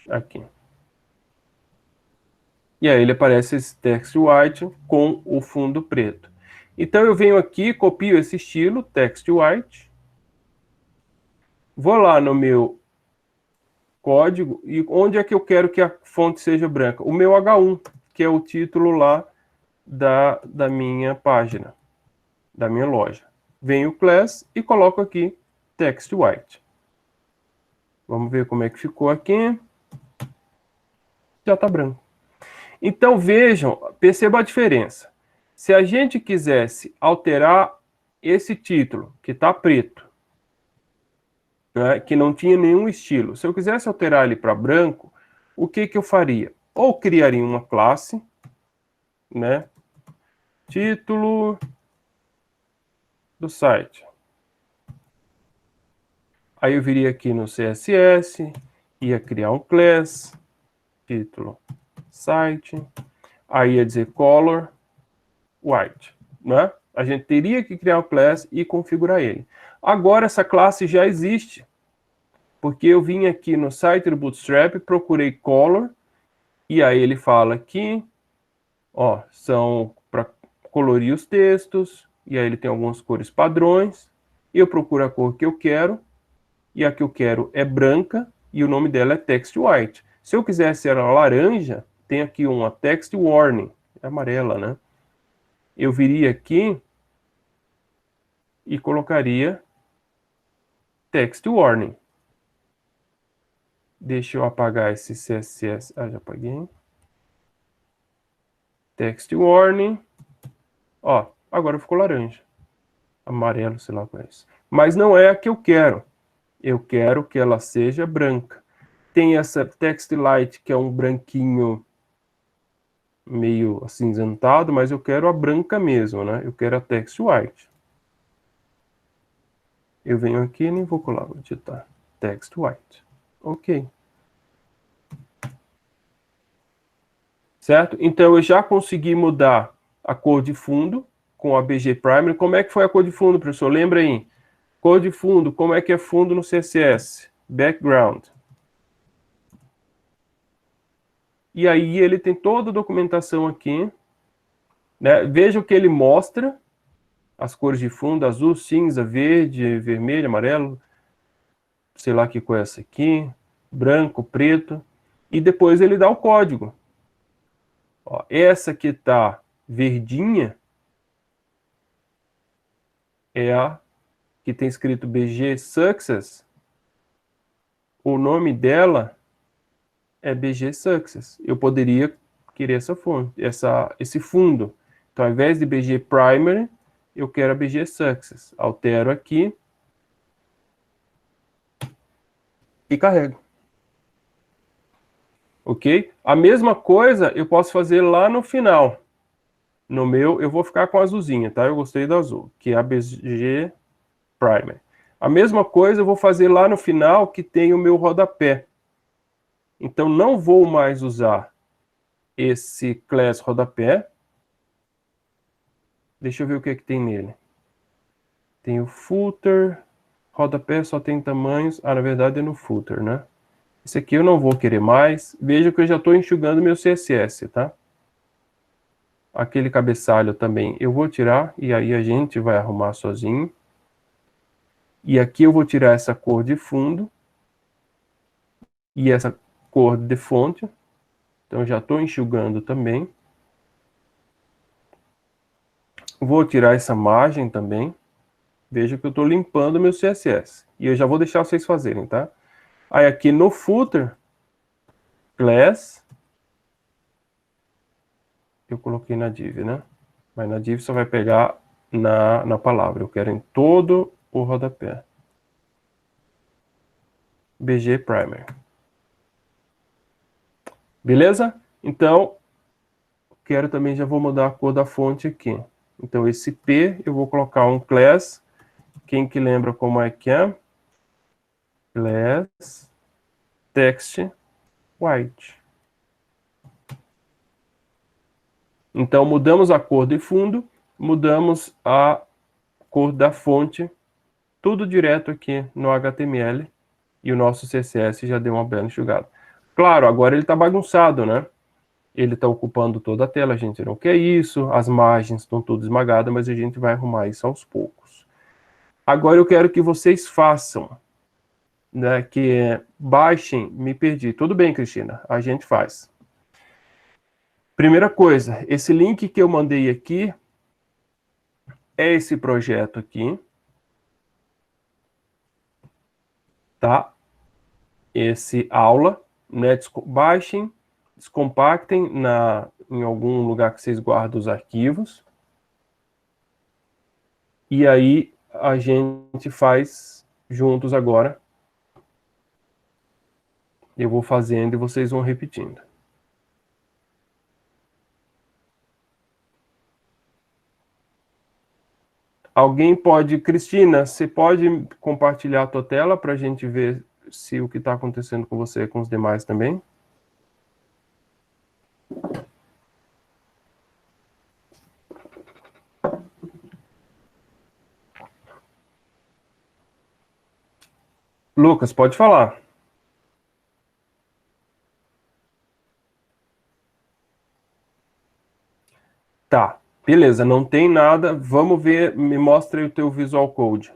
Aqui. E aí ele aparece esse text white com o fundo preto. Então eu venho aqui, copio esse estilo, text white. Vou lá no meu código e onde é que eu quero que a fonte seja branca? O meu H1, que é o título lá da minha página, da minha loja. Venho o class e coloco aqui text white. Vamos ver como é que ficou aqui. Já está branco. Então vejam, perceba a diferença. Se a gente quisesse alterar esse título, que está preto, né, que não tinha nenhum estilo, se eu quisesse alterar ele para branco, o que eu faria? Ou criaria uma classe, né, título do site. Aí eu viria aqui no CSS, ia criar um class, título site, aí ia dizer color white, né? A gente teria que criar um class e configurar ele. Agora essa classe já existe, porque eu vim aqui no site do Bootstrap, procurei color, e aí ele fala aqui, ó, são para colorir os textos, e aí ele tem algumas cores padrões, eu procuro a cor que eu quero, e a que eu quero é branca, e o nome dela é text white. Se eu quisesse ela laranja, tem aqui uma text warning, é amarela, né? Eu viria aqui e colocaria text warning. Deixa eu apagar esse CSS. Ah, já apaguei. Text warning. Ó, agora ficou laranja. Amarelo, sei lá qual é isso. Mas não é a que eu quero. Eu quero que ela seja branca. Tem essa Text Light, que é um branquinho meio acinzentado, mas eu quero a branca mesmo, né? Eu quero a Text White. Eu venho aqui e nem vou colar, vou digitar Text White. Ok. Certo? Então eu já consegui mudar a cor de fundo com a BG Primer. Como é que foi a cor de fundo, professor? Lembra aí? Cor de fundo, como é que é fundo no CSS? Background. E aí ele tem toda a documentação aqui, né? Veja o que ele mostra, as cores de fundo, azul, cinza, verde, vermelho, amarelo, sei lá que cor é essa aqui, branco, preto, e depois ele dá o código. Ó, essa que tá verdinha é a que tem escrito BG Success. O nome dela é BG Success. Eu poderia querer essa fonte, esse fundo. Então, ao invés de BG Primary, eu quero a BG Success. Altero aqui e carrego. Ok? A mesma coisa eu posso fazer lá no final. No meu, eu vou ficar com a azulzinha, tá? Eu gostei do azul, que é a BG Primer. A mesma coisa eu vou fazer lá no final, que tem o meu rodapé. Então, não vou mais usar esse class rodapé. Deixa eu ver o que é que tem nele. Tem o footer, rodapé só tem tamanhos. Ah, na verdade é no footer, né? Esse aqui eu não vou querer mais. Veja que eu já estou enxugando meu CSS, tá? Aquele cabeçalho também eu vou tirar e aí a gente vai arrumar sozinho. E aqui eu vou tirar essa cor de fundo e essa cor de fonte. Então já estou enxugando também. Vou tirar essa margem também. Veja que eu estou limpando meu CSS. E eu já vou deixar vocês fazerem, tá? Aí aqui no footer, class, eu coloquei na div, né? Mas na div só vai pegar na palavra. Eu quero em todo o rodapé. BG Primer. Beleza? Então, quero também, já vou mudar a cor da fonte aqui. Então, esse P, eu vou colocar um class. Quem que lembra como é que é? Class text white. Então, mudamos a cor de fundo, mudamos a cor da fonte, tudo direto aqui no HTML, e o nosso CSS já deu uma bela enxugada. Claro, agora ele está bagunçado, né? Ele está ocupando toda a tela, a gente não quer isso, as margens estão todas esmagadas, mas a gente vai arrumar isso aos poucos. Agora eu quero que vocês façam, né, que baixem, me perdi. Tudo bem, Cristina, a gente faz. Primeira coisa, esse link que eu mandei aqui é esse projeto aqui, tá? Esse aula, né? Baixem, descompactem em algum lugar que vocês guardam os arquivos. E aí a gente faz juntos agora. Eu vou fazendo e vocês vão repetindo. Alguém pode... Cristina, você pode compartilhar a tua tela para a gente ver se o que está acontecendo com você é com os demais também? Lucas, pode falar. Tá, beleza, não tem nada. Vamos ver, me mostra aí o teu Visual Code.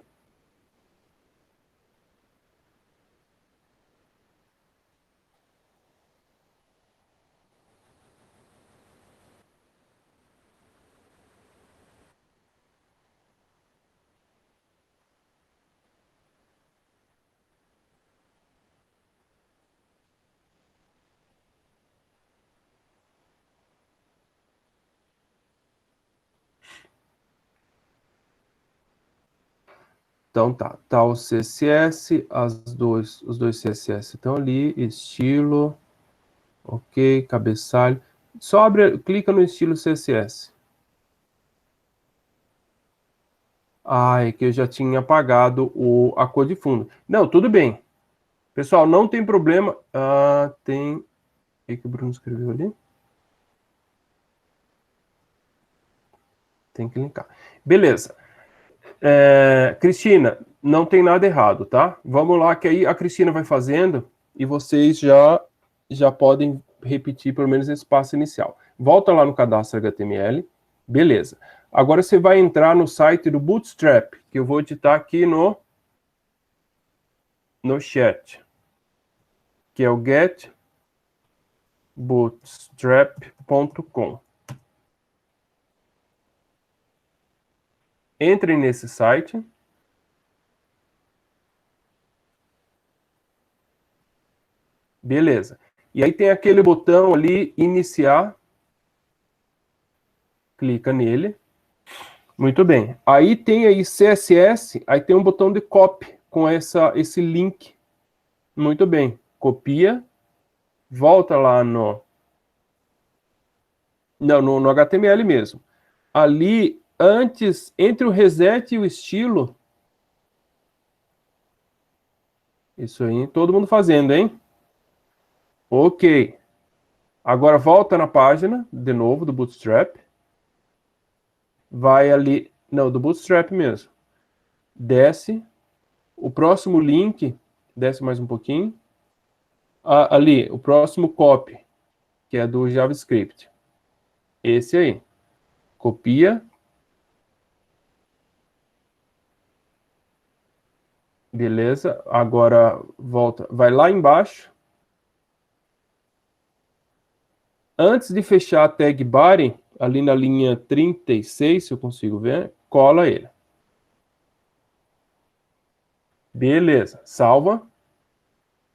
Então tá o CSS, os dois CSS estão ali, estilo, ok, cabeçalho. Só clica no estilo CSS. Ah, é que eu já tinha apagado a cor de fundo. Não, tudo bem. Pessoal, não tem problema. Tem... O que o Bruno escreveu ali? Tem que linkar. Beleza. Cristina, não tem nada errado, tá? Vamos lá, que aí a Cristina vai fazendo e vocês já podem repetir pelo menos esse passo inicial. Volta lá no cadastro HTML. Beleza. Agora você vai entrar no site do Bootstrap, que eu vou editar aqui no chat, que é o getbootstrap.com. Entrem nesse site. Beleza. E aí tem aquele botão ali, iniciar. Clica nele. Muito bem. Aí tem aí CSS, aí tem um botão de copy com esse link. Muito bem. Copia. Volta lá no HTML mesmo. Ali, antes, entre o reset e o estilo. Isso aí, todo mundo fazendo, hein? Ok. Agora volta na página, de novo, do Bootstrap. Vai ali, não, do Bootstrap mesmo. Desce. O próximo link, desce mais um pouquinho. Ali, o próximo copy, que é do JavaScript. Esse aí. Copia. Beleza. Agora volta. Vai lá embaixo. Antes de fechar a tag body, ali na linha 36, se eu consigo ver, cola ele. Beleza. Salva.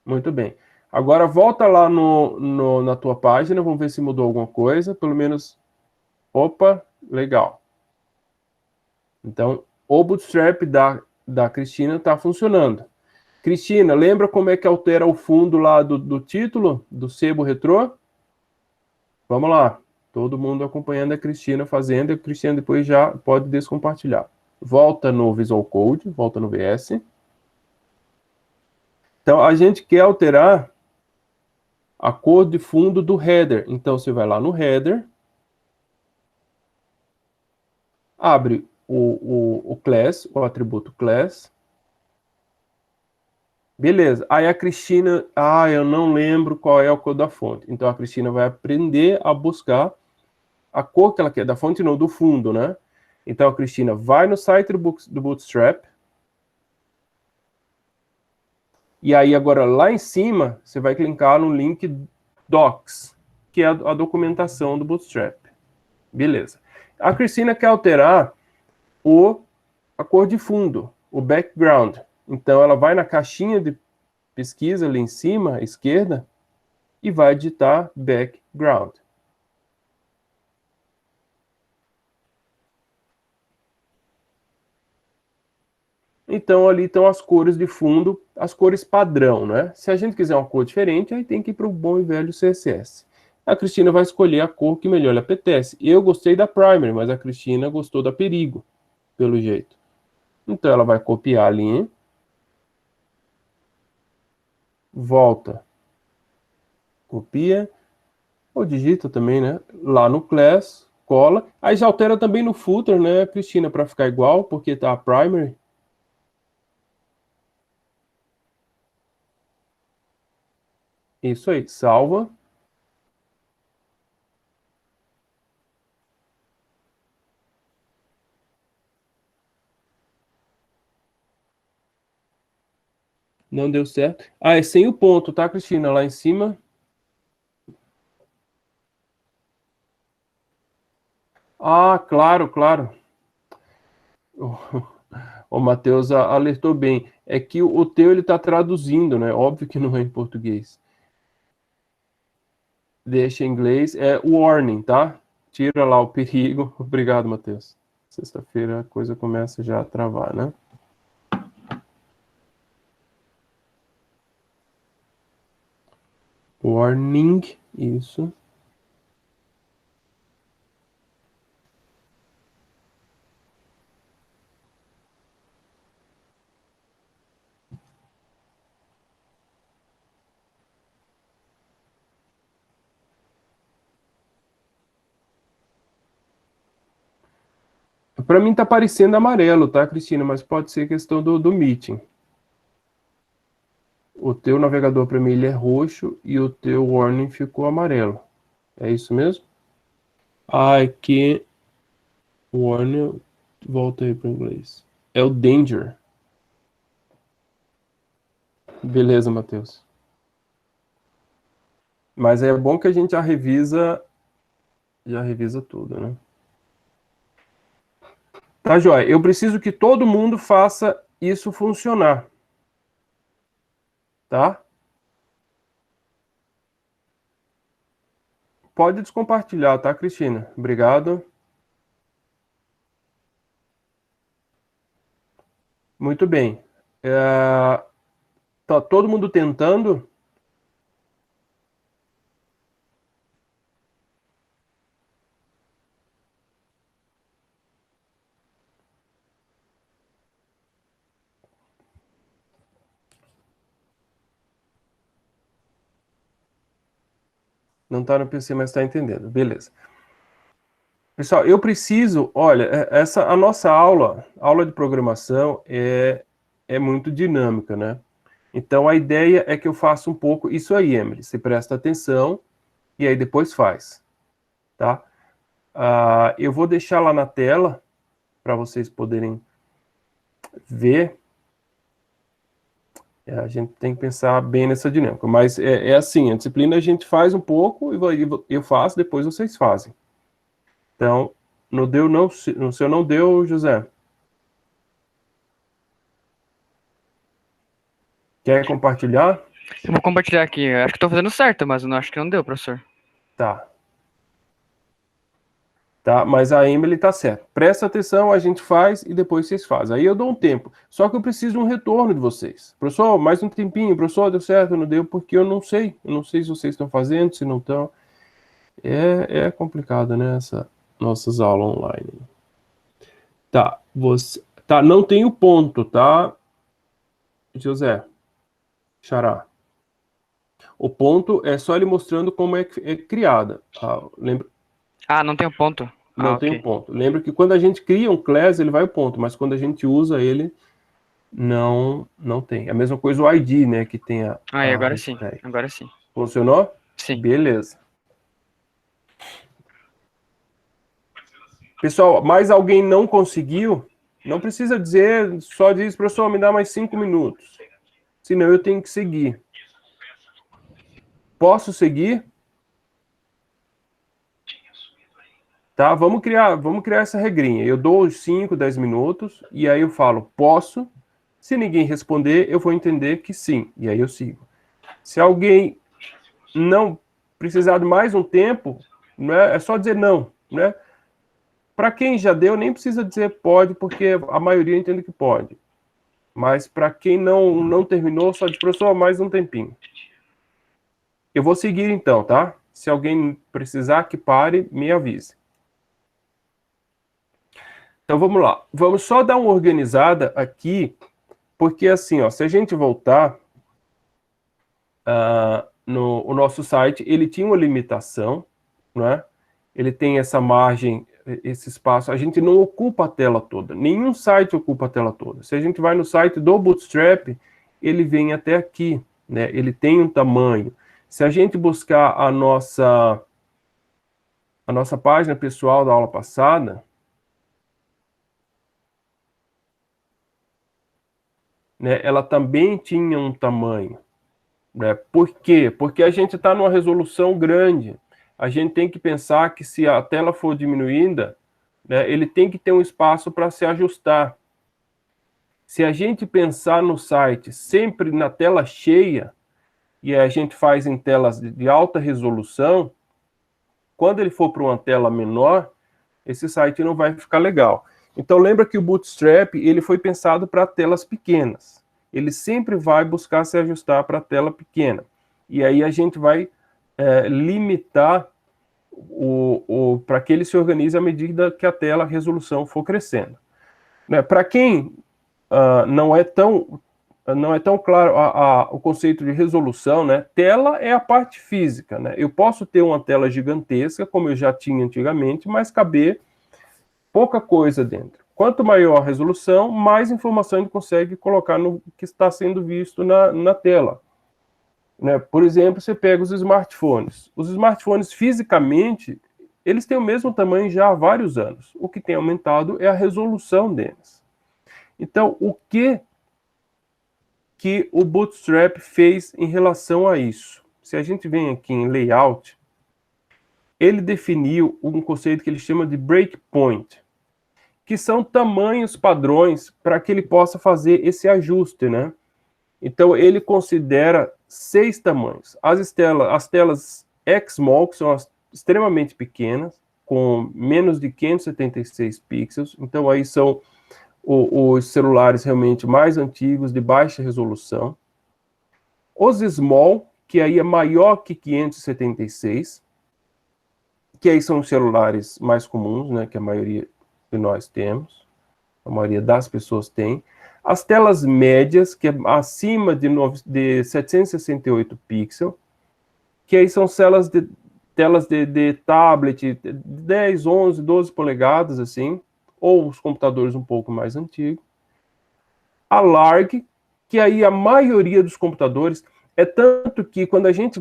Muito bem. Agora volta lá na tua página, vamos ver se mudou alguma coisa. Pelo menos... Opa, legal. Então, o Bootstrap da Cristina está funcionando. Cristina, lembra como é que altera o fundo lá do título, do sebo retrô? Vamos lá. Todo mundo acompanhando a Cristina fazendo, e a Cristina depois já pode descompartilhar. Volta no Visual Code, volta no VS. Então, a gente quer alterar a cor de fundo do header. Então, você vai lá no header, abre o class, o atributo class. Beleza. Aí a Cristina, eu não lembro qual é a cor da fonte. Então a Cristina vai aprender a buscar a cor que ela quer, da fonte não, do fundo, né? Então a Cristina vai no site do Bootstrap. E aí agora lá em cima, você vai clicar no link Docs, que é a documentação do Bootstrap. Beleza. A Cristina quer alterar a cor de fundo, o background. Então, ela vai na caixinha de pesquisa ali em cima, à esquerda, e vai digitar background. Então, ali estão as cores de fundo, as cores padrão, né? Se a gente quiser uma cor diferente, aí tem que ir para o bom e velho CSS. A Cristina vai escolher a cor que melhor lhe apetece. Eu gostei da Primer, mas a Cristina gostou da Perigo, pelo jeito. Então, ela vai copiar a linha. Volta. Copia. Ou digita também, né? Lá no class, cola. Aí já altera também no footer, né, Cristina, para ficar igual, porque tá a primary. Isso aí, salva. Não deu certo. É sem o ponto, tá, Cristina? Lá em cima. Claro, claro. O Matheus alertou bem. É que o teu ele tá traduzindo, né? Óbvio que não é em português. Deixa em inglês. É warning, tá? Tira lá o perigo. Obrigado, Matheus. Sexta-feira a coisa começa já a travar, né? Warning, isso. Para mim tá parecendo amarelo, tá, Cristina? Mas pode ser questão do meeting. O teu navegador para mim ele é roxo e o teu warning ficou amarelo. É isso mesmo? Aqui, warning, volta aí para inglês. É o danger. Beleza, Matheus. Mas é bom que a gente já revisa tudo, né? Tá, joia? Eu preciso que todo mundo faça isso funcionar. Tá? Pode descompartilhar, tá, Cristina? Obrigado. Muito bem. Tá todo mundo tentando? Não está no PC, mas está entendendo. Beleza. Pessoal, eu preciso, olha, a nossa aula de programação é muito dinâmica, né? Então a ideia é que eu faça um pouco isso aí, Emily. Você presta atenção e aí depois faz, tá? Eu vou deixar lá na tela para vocês poderem ver. A gente tem que pensar bem nessa dinâmica, mas é assim, a disciplina a gente faz um pouco e eu faço, depois vocês fazem. Então, no seu não deu, José? Quer compartilhar?
Eu vou compartilhar aqui. Eu acho que estou fazendo certo, mas eu não acho que não deu, professor.
Tá. Tá, mas a Emily tá certa. Presta atenção, a gente faz e depois vocês fazem. Aí eu dou um tempo. Só que eu preciso de um retorno de vocês. Professor, mais um tempinho. Professor, deu certo, não deu? Porque eu não sei. Eu não sei se vocês estão fazendo, se não estão. É complicado, né? Nossas aulas online. Tá, não tem o ponto, tá? José, Xará. O ponto é só ele mostrando como é criada. Lembra?
Não tem o ponto.
Não tem o ponto. Lembra que quando a gente cria um class, ele vai o ponto, mas quando a gente usa ele, não tem. A mesma coisa o ID, né, que tem
agora sim. Agora sim.
Funcionou?
Sim.
Beleza. Pessoal, mais alguém não conseguiu? Não precisa dizer, só diz, professor, me dá mais 5 minutos. Senão eu tenho que seguir. Posso seguir? Tá, vamos criar essa regrinha. Eu dou os 5, 10 minutos, e aí eu falo, posso. Se ninguém responder, eu vou entender que sim, e aí eu sigo. Se alguém não precisar de mais um tempo, né, é só dizer não, né? Para quem já deu, nem precisa dizer pode, porque a maioria entende que pode. Mas para quem não terminou, só diz, professor, mais um tempinho. Eu vou seguir então, tá? Se alguém precisar que pare, me avise. Então vamos lá. Vamos só dar uma organizada aqui, porque assim, ó, se a gente voltar no nosso site, ele tinha uma limitação, né? Ele tem essa margem, esse espaço. A gente não ocupa a tela toda. Nenhum site ocupa a tela toda. Se a gente vai no site do Bootstrap, ele vem até aqui, né? Ele tem um tamanho. Se a gente buscar a nossa página pessoal da aula passada, né, ela também tinha um tamanho. Né? Por quê? Porque a gente está numa resolução grande. A gente tem que pensar que se a tela for diminuída, né, ele tem que ter um espaço para se ajustar. Se a gente pensar no site sempre na tela cheia, e a gente faz em telas de alta resolução, quando ele for para uma tela menor, esse site não vai ficar legal. Então lembra que o Bootstrap ele foi pensado para telas pequenas. Ele sempre vai buscar se ajustar para a tela pequena. E aí a gente vai limitar para que ele se organize à medida que a resolução for crescendo. Né? Para quem não é tão claro o conceito de resolução, né? Tela é a parte física, né? Eu posso ter uma tela gigantesca, como eu já tinha antigamente, mas caber pouca coisa dentro. Quanto maior a resolução, mais informação ele consegue colocar no que está sendo visto na tela. Né? Por exemplo, você pega os smartphones. Os smartphones, fisicamente, eles têm o mesmo tamanho já há vários anos. O que tem aumentado é a resolução deles. Então, o que o Bootstrap fez em relação a isso? Se a gente vem aqui em Layout, ele definiu um conceito que ele chama de breakpoint, que são tamanhos padrões para que ele possa fazer esse ajuste, né? Então, ele considera 6 tamanhos. As telas XMall, que são extremamente pequenas, com menos de 576 pixels. Então, aí são os celulares realmente mais antigos, de baixa resolução. Os small, que aí é maior que 576, que aí são os celulares mais comuns, né, que a maioria de nós temos, a maioria das pessoas tem. As telas médias, que é acima de 768 pixels, que aí são telas de tablet, 10, 11, 12 polegadas, assim, ou os computadores um pouco mais antigos. A large, que aí a maioria dos computadores, é tanto que quando a gente,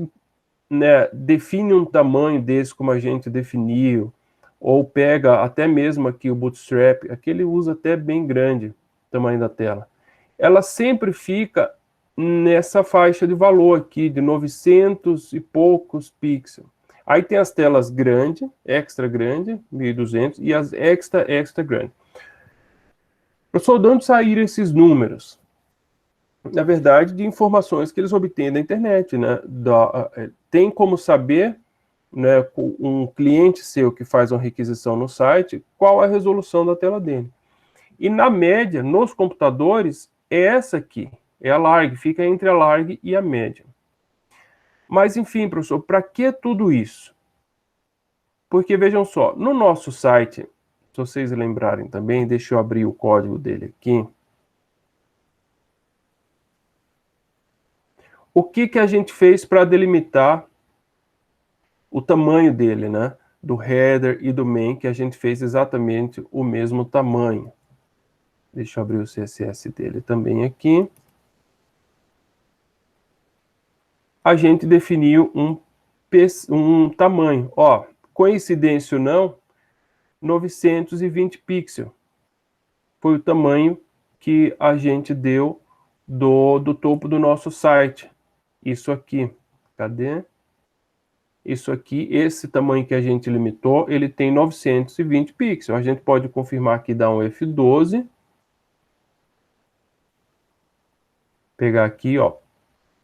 né, define um tamanho desse como a gente definiu, ou pega até mesmo aqui o Bootstrap, aqui ele usa até bem grande o tamanho da tela. Ela sempre fica nessa faixa de valor aqui, de 900 e poucos pixels. Aí tem as telas grande, extra grande, 1200, e as extra grande. Professor, de onde saíram esses números? Na verdade, de informações que eles obtêm da internet, né? Tem como saber, né, um cliente seu que faz uma requisição no site, qual a resolução da tela dele. E na média, nos computadores, é essa aqui, é a large, fica entre a large e a média. Mas enfim, professor, para que tudo isso? Porque vejam só, no nosso site, se vocês lembrarem também, deixa eu abrir o código dele aqui. O que a gente fez para delimitar o tamanho dele, né? Do header e do main, que a gente fez exatamente o mesmo tamanho. Deixa eu abrir o CSS dele também aqui. A gente definiu um tamanho. Ó, coincidência ou não, 920 pixels. Foi o tamanho que a gente deu do topo do nosso site. Isso aqui. Cadê? Isso aqui, esse tamanho que a gente limitou, ele tem 920 pixels. A gente pode confirmar aqui, dar um F12. Pegar aqui, ó.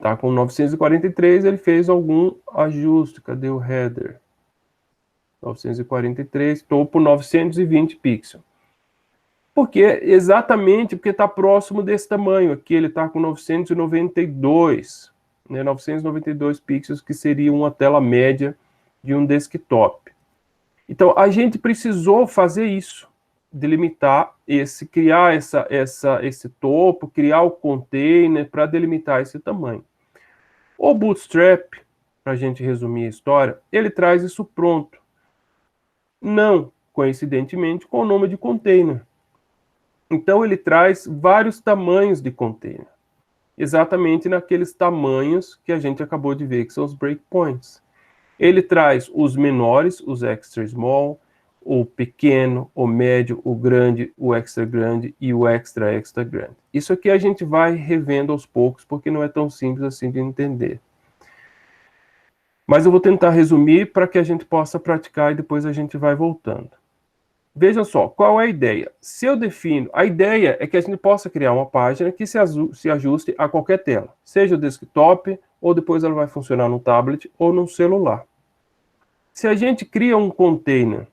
Tá com 943, ele fez algum ajuste. Cadê o header? 943, topo 920 pixels. Exatamente porque está próximo desse tamanho. Aqui ele está com 992, né, 992 pixels, que seria uma tela média de um desktop. Então, a gente precisou fazer isso, delimitar criar esse topo, criar o container para delimitar esse tamanho. O Bootstrap, para a gente resumir a história, ele traz isso pronto. Não, coincidentemente, com o nome de container. Então, ele traz vários tamanhos de container. Exatamente naqueles tamanhos que a gente acabou de ver, que são os breakpoints. Ele traz os menores, os extra small, o pequeno, o médio, o grande, o extra grande e o extra grande. Isso aqui a gente vai revendo aos poucos, porque não é tão simples assim de entender. Mas eu vou tentar resumir para que a gente possa praticar e depois a gente vai voltando. Veja só, qual é a ideia? Se eu defino, a ideia é que a gente possa criar uma página que se ajuste a qualquer tela, seja o desktop, ou depois ela vai funcionar no tablet ou no celular. Se a gente cria um container,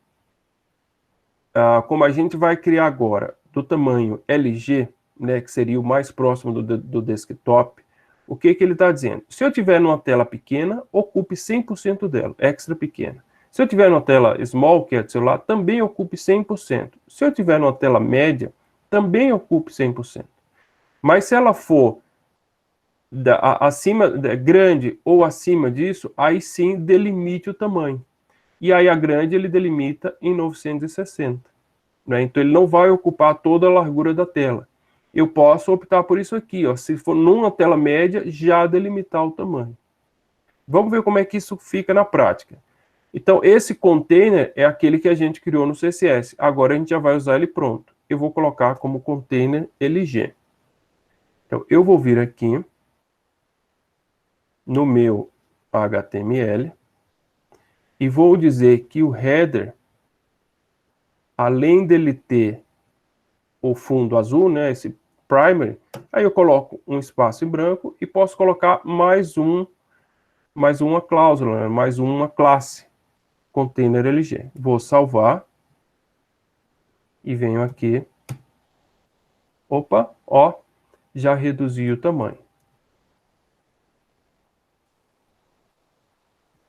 como a gente vai criar agora, do tamanho LG, né, que seria o mais próximo do desktop, O que ele está dizendo? Se eu tiver numa tela pequena, ocupe 100% dela, extra pequena. Se eu tiver numa tela small, que é do celular, também ocupe 100%. Se eu tiver numa tela média, também ocupe 100%. Mas se ela for grande ou acima disso, aí sim delimite o tamanho. E aí a grande ele delimita em 960. Né? Então ele não vai ocupar toda a largura da tela. Eu posso optar por isso aqui, ó, se for numa tela média, já delimitar o tamanho. Vamos ver como é que isso fica na prática. Então, esse container é aquele que a gente criou no CSS. Agora a gente já vai usar ele pronto. Eu vou colocar como container LG. Então, eu vou vir aqui no meu HTML e vou dizer que o header, além dele ter o fundo azul, né, esse primary, aí eu coloco um espaço em branco e posso colocar mais uma cláusula, né, mais uma classe, container LG. Vou salvar e venho aqui. Opa, ó, já reduzi o tamanho.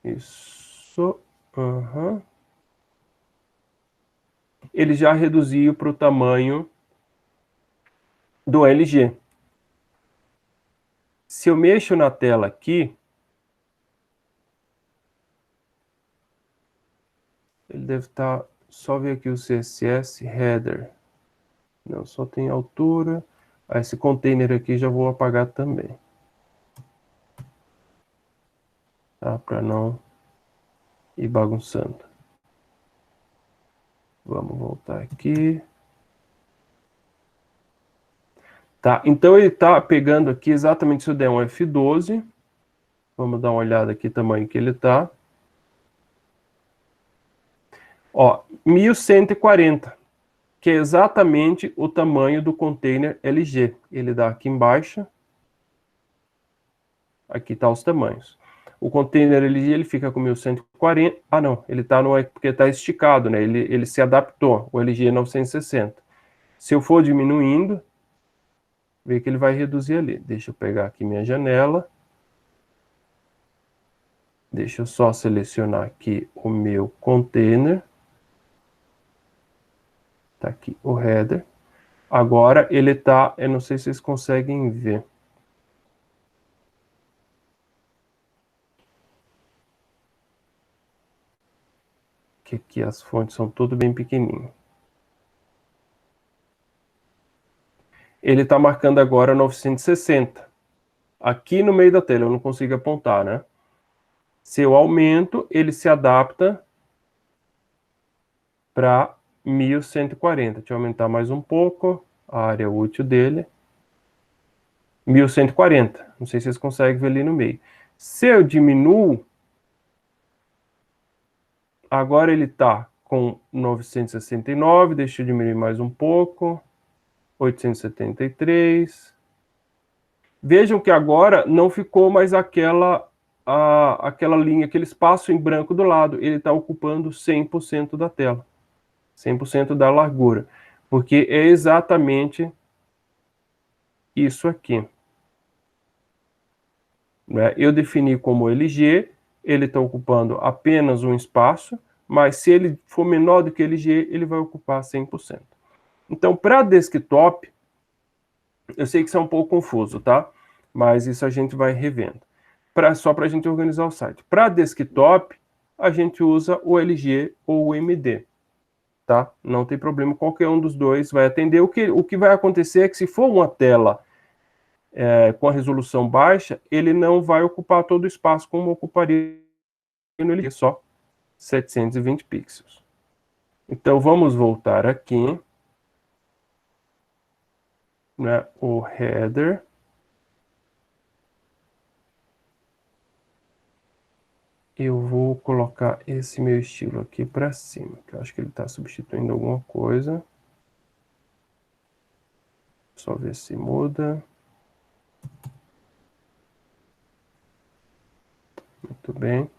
Isso. Uhum. Ele já reduziu para o tamanho do LG. Se eu mexo na tela aqui, ele deve estar... Só ver aqui o CSS header. Não, só tem altura. Esse container aqui já vou apagar também. Tá? Para não ir bagunçando. Vamos voltar aqui. Tá, então ele está pegando aqui exatamente se eu der um F12. Vamos dar uma olhada aqui o tamanho que ele está. Ó, 1140, que é exatamente o tamanho do container LG. Ele dá aqui embaixo. Aqui tá os tamanhos. O container LG ele fica com 1140. Ah, não, ele tá no porque está esticado, né? Ele se adaptou. O LG é 960. Se eu for diminuindo, vê que ele vai reduzir ali. Deixa eu pegar aqui minha janela. Deixa eu só selecionar aqui o meu container. Tá aqui o header. Agora ele tá, eu não sei se vocês conseguem ver. Que aqui as fontes são tudo bem pequenininho. Ele tá marcando agora 960. Aqui no meio da tela, eu não consigo apontar, né? Se eu aumento, ele se adapta para 1140. Deixa eu aumentar mais um pouco a área útil dele. 1140. Não sei se vocês conseguem ver ali no meio. Se eu diminuo, agora ele está com 969. Deixa eu diminuir mais um pouco. 873. Vejam que agora não ficou mais aquela linha, aquele espaço em branco do lado. Ele está ocupando 100% da tela. 100% da largura. Porque é exatamente isso aqui. Né? Eu defini como LG, ele está ocupando apenas um espaço, mas se ele for menor do que LG, ele vai ocupar 100%. Então, para desktop, eu sei que isso é um pouco confuso, tá? Mas isso a gente vai revendo. Só para a gente organizar o site. Para desktop, a gente usa o LG ou o MD. Tá? Não tem problema, qualquer um dos dois vai atender. O que vai acontecer é que se for uma tela com a resolução baixa, ele não vai ocupar todo o espaço como ocuparia no LG, só 720 pixels. Então, vamos voltar aqui. Né, o header. Eu vou colocar esse meu estilo aqui para cima, que eu acho que ele está substituindo alguma coisa. Só ver se muda. Muito bem.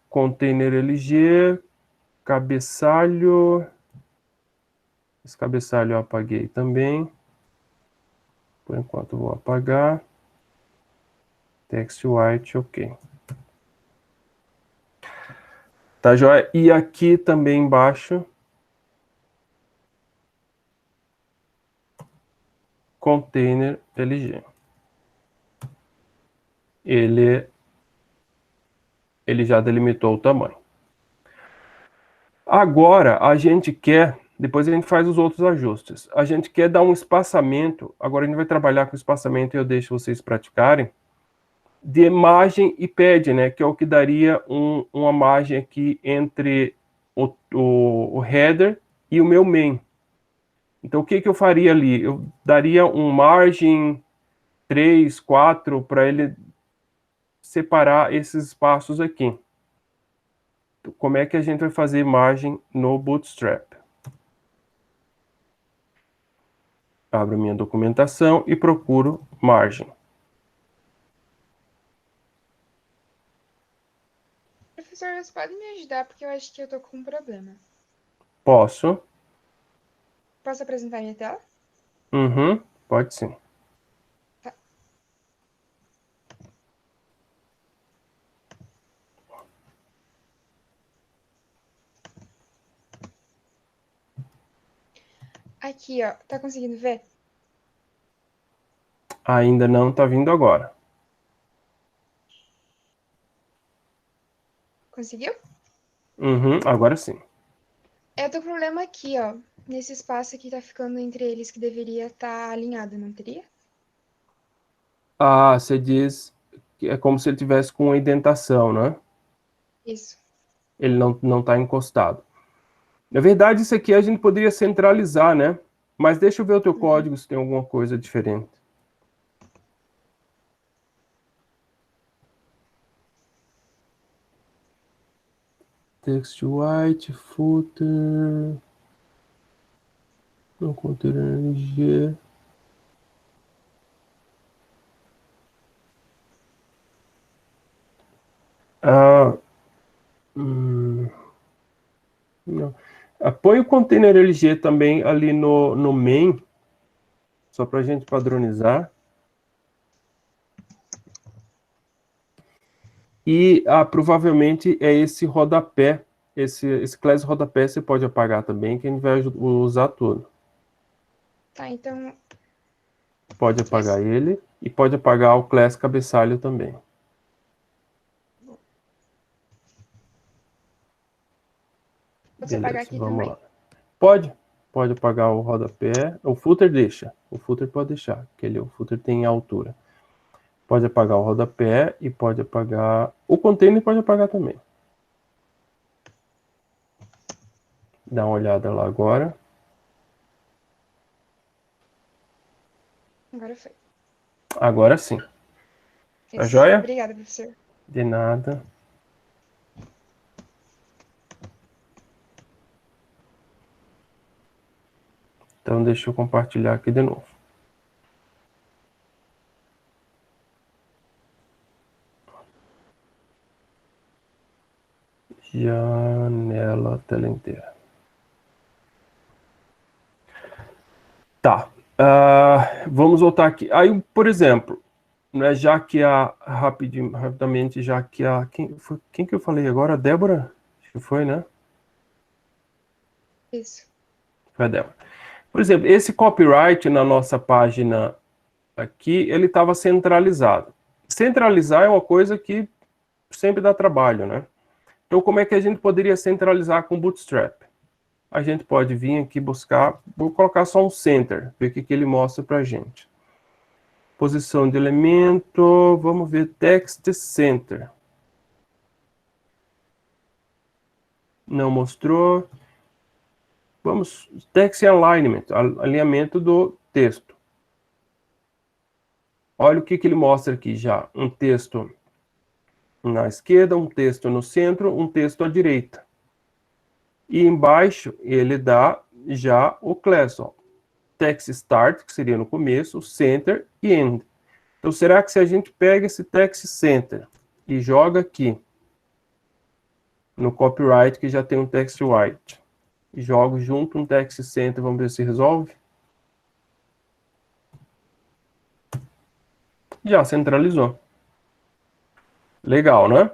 Container LG, cabeçalho. Esse cabeçalho eu apaguei também. Por enquanto, vou apagar. Text white, ok. Tá, joia? E aqui também embaixo, container LG. Ele já delimitou o tamanho. Agora, a gente quer, depois a gente faz os outros ajustes. A gente quer dar um espaçamento, agora a gente vai trabalhar com espaçamento e eu deixo vocês praticarem, de margem e pad, né? Que é o que daria uma margem aqui entre o header e o meu main. Então, o que eu faria ali? Eu daria um margem 3, 4 para ele separar esses espaços aqui. Então, como é que a gente vai fazer margem no Bootstrap? Abro minha documentação e procuro margem.
Professor, você pode me ajudar porque eu acho que eu tô com um problema.
Posso?
Posso apresentar minha tela?
Uhum, pode sim.
Aqui, ó. Tá conseguindo ver?
Ainda não está vindo agora.
Conseguiu?
Uhum, agora sim.
Eu tô com um problema aqui, ó. Nesse espaço aqui tá ficando entre eles que deveria estar alinhado, não teria?
Ah, você diz que é como se ele tivesse com uma indentação, né?
Isso.
Ele não está encostado. Na verdade, isso aqui a gente poderia centralizar, né? Mas deixa eu ver o teu código se tem alguma coisa diferente. Text white, footer, não conter LG. Ah, não. Põe o container LG também ali no main, só para a gente padronizar. E provavelmente é esse rodapé, esse class rodapé você pode apagar também, que a gente vai usar tudo.
Tá, então.
Pode apagar ele e pode apagar o class cabeçalho também.
Posso apagar aqui
Vamos
também?
lá. Pode apagar o rodapé. O footer deixa. O footer pode deixar, porque o footer tem altura. Pode apagar o rodapé e pode apagar... O container pode apagar também. Dá uma olhada lá agora.
Agora foi.
Agora sim. Tá
Isso.
joia?
Obrigada, professor.
De nada. Então deixa eu compartilhar aqui de novo. Janela tela inteira. Tá. Vamos voltar aqui. Aí, por exemplo, né, já que rapidamente, já que quem que eu falei agora? A Débora? Acho que foi, né?
Isso.
Foi a Débora. Por exemplo, esse copyright na nossa página aqui, ele estava centralizado. Centralizar é uma coisa que sempre dá trabalho, né? Então, como é que a gente poderia centralizar com Bootstrap? A gente pode vir aqui buscar, vou colocar só um center, ver o que ele mostra para a gente. Posição de elemento, vamos ver text center. Não mostrou. Vamos, text alignment, alinhamento do texto. Olha o que ele mostra aqui já. Um texto na esquerda, um texto no centro, um texto à direita. E embaixo ele dá já o class, ó. Text start, que seria no começo, center e end. Então, será que se a gente pega esse text center e joga aqui no copyright, que já tem um text white, e jogo junto um text center, vamos ver se resolve? Já centralizou. Legal, né?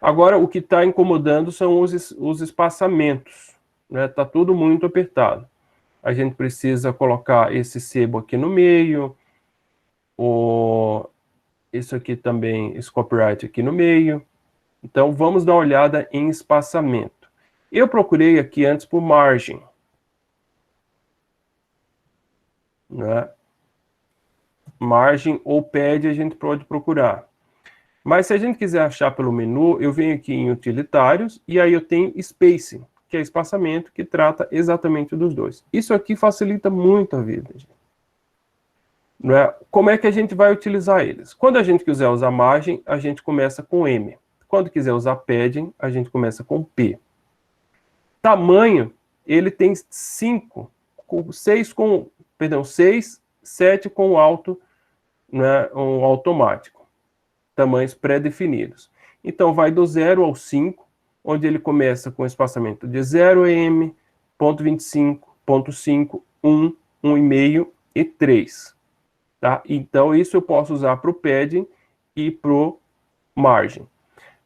Agora, o que está incomodando são os espaçamentos, né? Tá tudo muito apertado. A gente precisa colocar esse sebo aqui no meio, isso aqui também, esse copyright aqui no meio. Então, vamos dar uma olhada em espaçamento. Eu procurei aqui antes por margem, né? Margem ou pad a gente pode procurar. Mas se a gente quiser achar pelo menu, eu venho aqui em utilitários e aí eu tenho spacing, que é espaçamento, que trata exatamente dos dois. Isso aqui facilita muito a vida, gente. Não é? Como é que a gente vai utilizar eles? Quando a gente quiser usar margem, a gente começa com M. Quando quiser usar padding, a gente começa com P. Tamanho, ele tem 6, 7 com alto, né, um automático. Tamanhos pré-definidos. Então, vai do 0 ao 5, onde ele começa com espaçamento de 0 em, 0,25, 0,5, 1, 1,5 e 3. Tá? Então, isso eu posso usar para o padding e para o margem.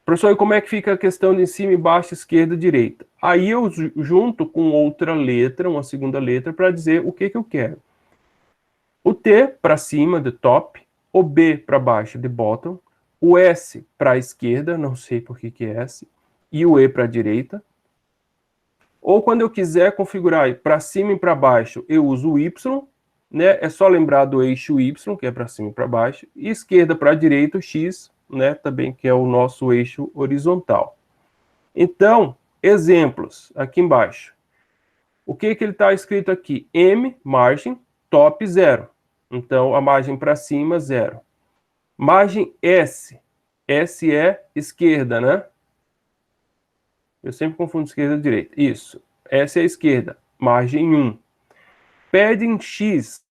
Professor, e como é que fica a questão de cima, embaixo, esquerda, direita? Aí eu junto com outra letra, uma segunda letra, para dizer o que eu quero. O T para cima, de top, o B para baixo, de bottom, o S para a esquerda, não sei por que é S, e o E para a direita. Ou quando eu quiser configurar para cima e para baixo, eu uso o Y, né? É só lembrar do eixo Y, que é para cima e para baixo, e esquerda para a direita, o X, né? Também que é o nosso eixo horizontal. Então, exemplos, aqui embaixo. O que ele está escrito aqui? M, margem, top 0. Então, a margem para cima, 0. Margem S. S é esquerda, né? Eu sempre confundo esquerda e direita. Isso. S é esquerda. Margem 1. Padding X.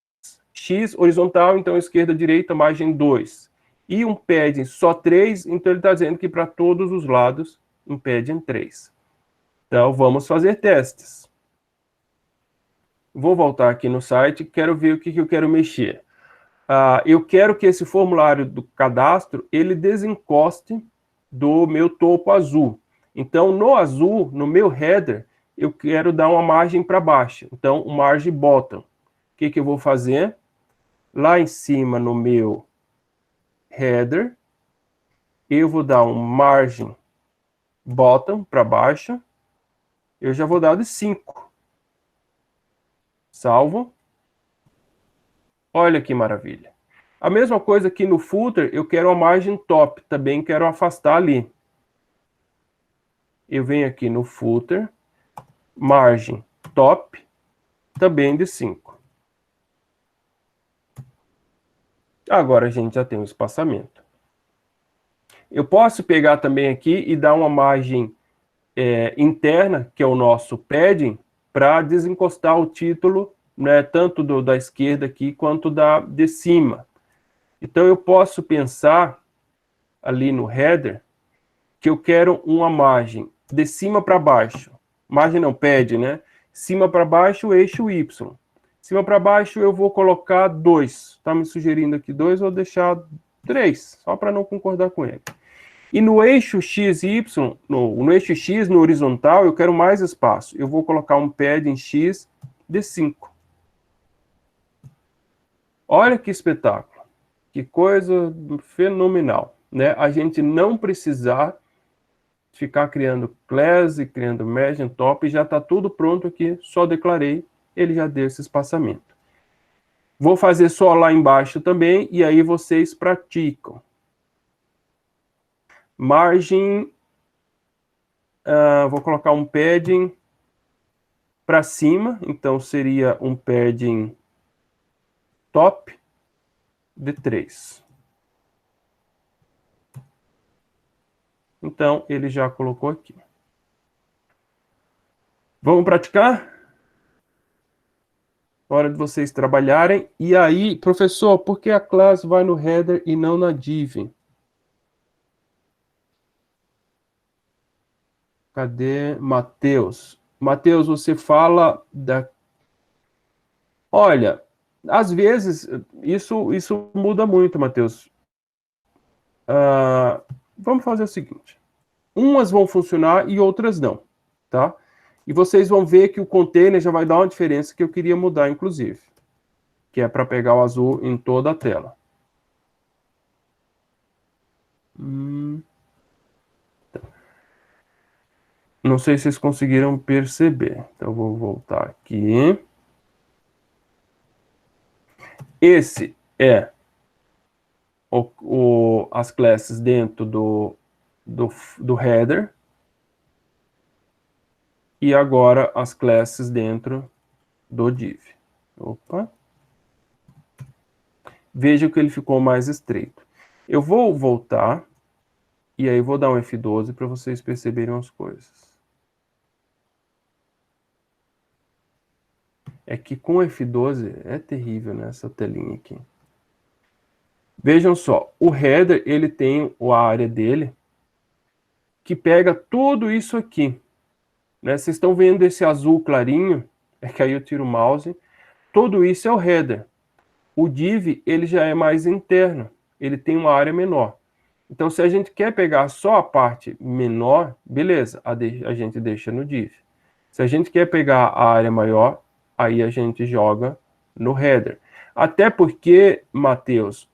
X horizontal, então esquerda, direita, margem 2. E um padding só 3, então ele está dizendo que para todos os lados, um padding 3. Então, vamos fazer testes. Vou voltar aqui no site, quero ver o que eu quero mexer. Eu quero que esse formulário do cadastro, ele desencoste do meu topo azul. Então, no azul, no meu header, eu quero dar uma margem para baixo. Então, um margem bottom. O que eu vou fazer? Lá em cima, no meu header, eu vou dar um margem bottom para baixo. Eu já vou dar de 5. Salvo. Olha que maravilha. A mesma coisa aqui no footer, eu quero a margem top, também quero afastar ali. Eu venho aqui no footer, margem top, também de 5. Agora a gente já tem um espaçamento. Eu posso pegar também aqui e dar uma margem interna, que é o nosso padding, para desencostar o título, né, tanto da esquerda aqui, quanto de cima. Então, eu posso pensar ali no header que eu quero uma margem de cima para baixo. Margem não, pad, né? Cima para baixo, eixo Y. Cima para baixo, eu vou colocar 2. Está me sugerindo aqui 2, vou deixar 3, só para não concordar com ele. E no eixo X e Y, no eixo X, no horizontal, eu quero mais espaço. Eu vou colocar um padding X de 5. Olha que espetáculo. Que coisa fenomenal, né? A gente não precisar ficar criando class e criando margin top, já está tudo pronto aqui, só declarei, ele já deu esse espaçamento. Vou fazer só lá embaixo também, e aí vocês praticam. Margem, vou colocar um padding para cima, então seria um padding top de 3. Então, ele já colocou aqui. Vamos praticar? Hora de vocês trabalharem. E aí, professor, por que a classe vai no header e não na div? Cadê Matheus? Matheus, você fala da... Olha, às vezes, isso muda muito, Matheus. vamos fazer o seguinte. Umas vão funcionar e outras não, tá? E vocês vão ver que o container já vai dar uma diferença que eu queria mudar, inclusive. Que é para pegar o azul em toda a tela. Não sei se vocês conseguiram perceber. Então, eu vou voltar aqui. Esse é as classes dentro do header. E agora as classes dentro do div. Opa. Veja que ele ficou mais estreito. Eu vou voltar e aí vou dar um F12 para vocês perceberem as coisas. É que com F12 é terrível, né, essa telinha aqui. Vejam só, o header, ele tem a área dele que pega tudo isso aqui. Né? Vocês estão vendo esse azul clarinho? É que aí eu tiro o mouse. Tudo isso é o header. O div, ele já é mais interno. Ele tem uma área menor. Então, se a gente quer pegar só a parte menor, beleza, a gente deixa no div. Se a gente quer pegar a área maior, aí a gente joga no header. Até porque, Matheus,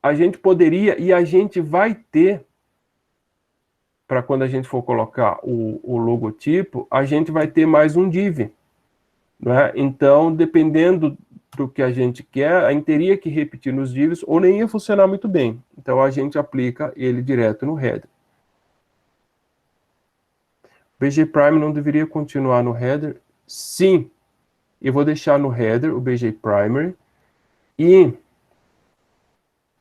a gente poderia e a gente vai ter, para quando a gente for colocar o logotipo, a gente vai ter mais um div. Né? Então, dependendo do que a gente quer, a gente teria que repetir nos divs ou nem ia funcionar muito bem. Então, a gente aplica ele direto no header. BG Prime não deveria continuar no header? Sim, eu vou deixar no header o BG Primary. E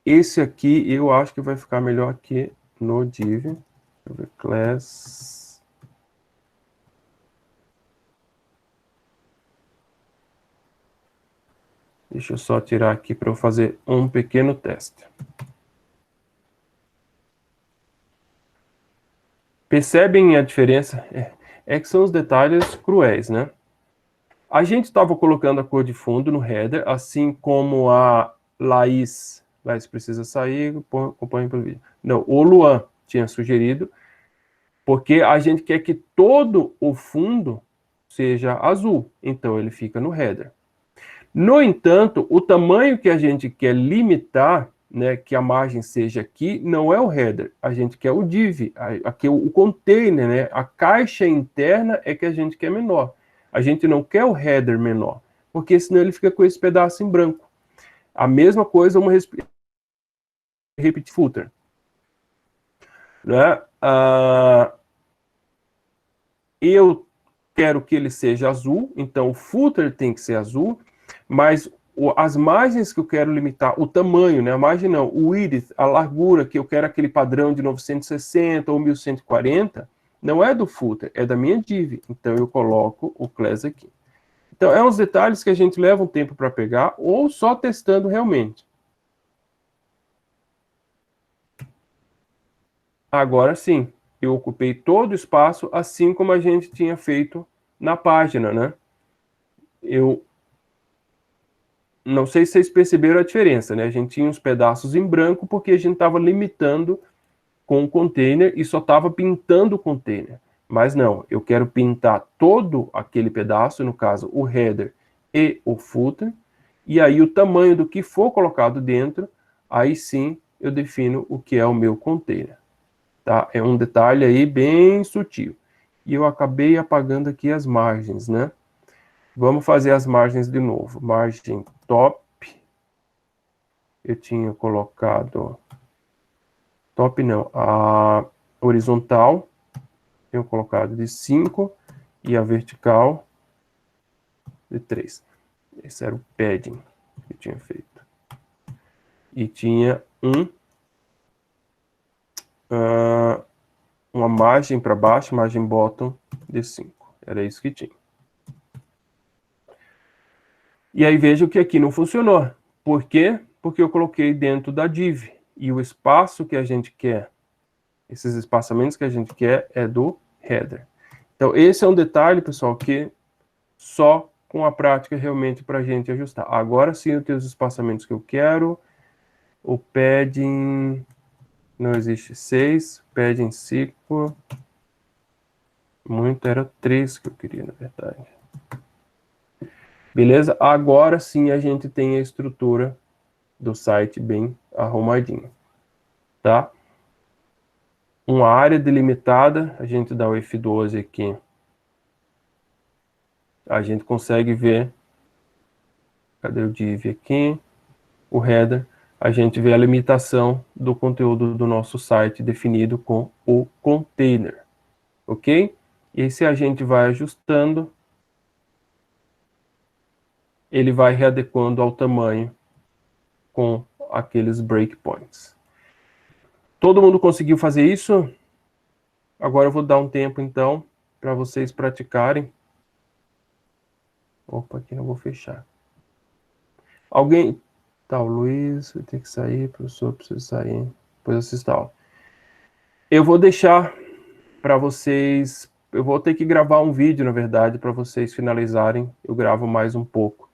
esse aqui eu acho que vai ficar melhor aqui no div. Deixa eu ver, class. Deixa eu só tirar aqui para eu fazer um pequeno teste. Percebem a diferença? É que são os detalhes cruéis, né? A gente estava colocando a cor de fundo no header, assim como a Laís precisa sair, acompanhe pelo vídeo. Não, o Luan tinha sugerido, porque a gente quer que todo o fundo seja azul, então ele fica no header. No entanto, o tamanho que a gente quer limitar, né, que a margem seja aqui, não é o header, a gente quer o div, aqui o container, né, a caixa interna é que a gente quer menor. A gente não quer o header menor, porque senão ele fica com esse pedaço em branco. A mesma coisa, vamos repetir footer. Né? Eu quero que ele seja azul, então o footer tem que ser azul, mas as margens que eu quero limitar, o tamanho, né? A margem não, o width, a largura, que eu quero aquele padrão de 960 ou 1140, não é do footer, é da minha div. Então eu coloco o class aqui. Então é uns detalhes que a gente leva um tempo para pegar, ou só testando realmente. Agora sim, eu ocupei todo o espaço, assim como a gente tinha feito na página, né? Eu não sei se vocês perceberam a diferença, né? A gente tinha uns pedaços em branco porque a gente estava limitando com o container e só estava pintando o container. Mas não, eu quero pintar todo aquele pedaço, no caso o header e o footer, e aí o tamanho do que for colocado dentro, aí sim eu defino o que é o meu container. Tá? É um detalhe aí bem sutil. E eu acabei apagando aqui as margens, né? Vamos fazer as margens de novo. Margem top. Eu tinha colocado... Top não. A horizontal. Eu colocado de 5. E a vertical de 3. Esse era o padding que eu tinha feito. E tinha uma margem para baixo, margem bottom de 5. Era isso que tinha. E aí vejo que aqui não funcionou. Por quê? Porque eu coloquei dentro da div. E o espaço que a gente quer, esses espaçamentos que a gente quer, é do header. Então, esse é um detalhe, pessoal, que só com a prática realmente para a gente ajustar. Agora sim eu tenho os espaçamentos que eu quero. o padding não existe 6, padding 5, muito, era 3 que eu queria, na verdade. Beleza? Agora sim a gente tem a estrutura do site bem arrumadinha, tá? Uma área delimitada, a gente dá o F12 aqui. A gente consegue ver, cadê o div aqui? O header, a gente vê a limitação do conteúdo do nosso site definido com o container, ok? E se a gente vai ajustando, ele vai readequando ao tamanho com aqueles breakpoints. Todo mundo conseguiu fazer isso? Agora eu vou dar um tempo, então, para vocês praticarem. Opa, aqui não vou fechar. Alguém... Tá, o Luiz vai ter que sair, professor precisa sair. Depois assista a aula. Eu vou deixar para vocês... Eu vou ter que gravar um vídeo, na verdade, para vocês finalizarem. Eu gravo mais um pouco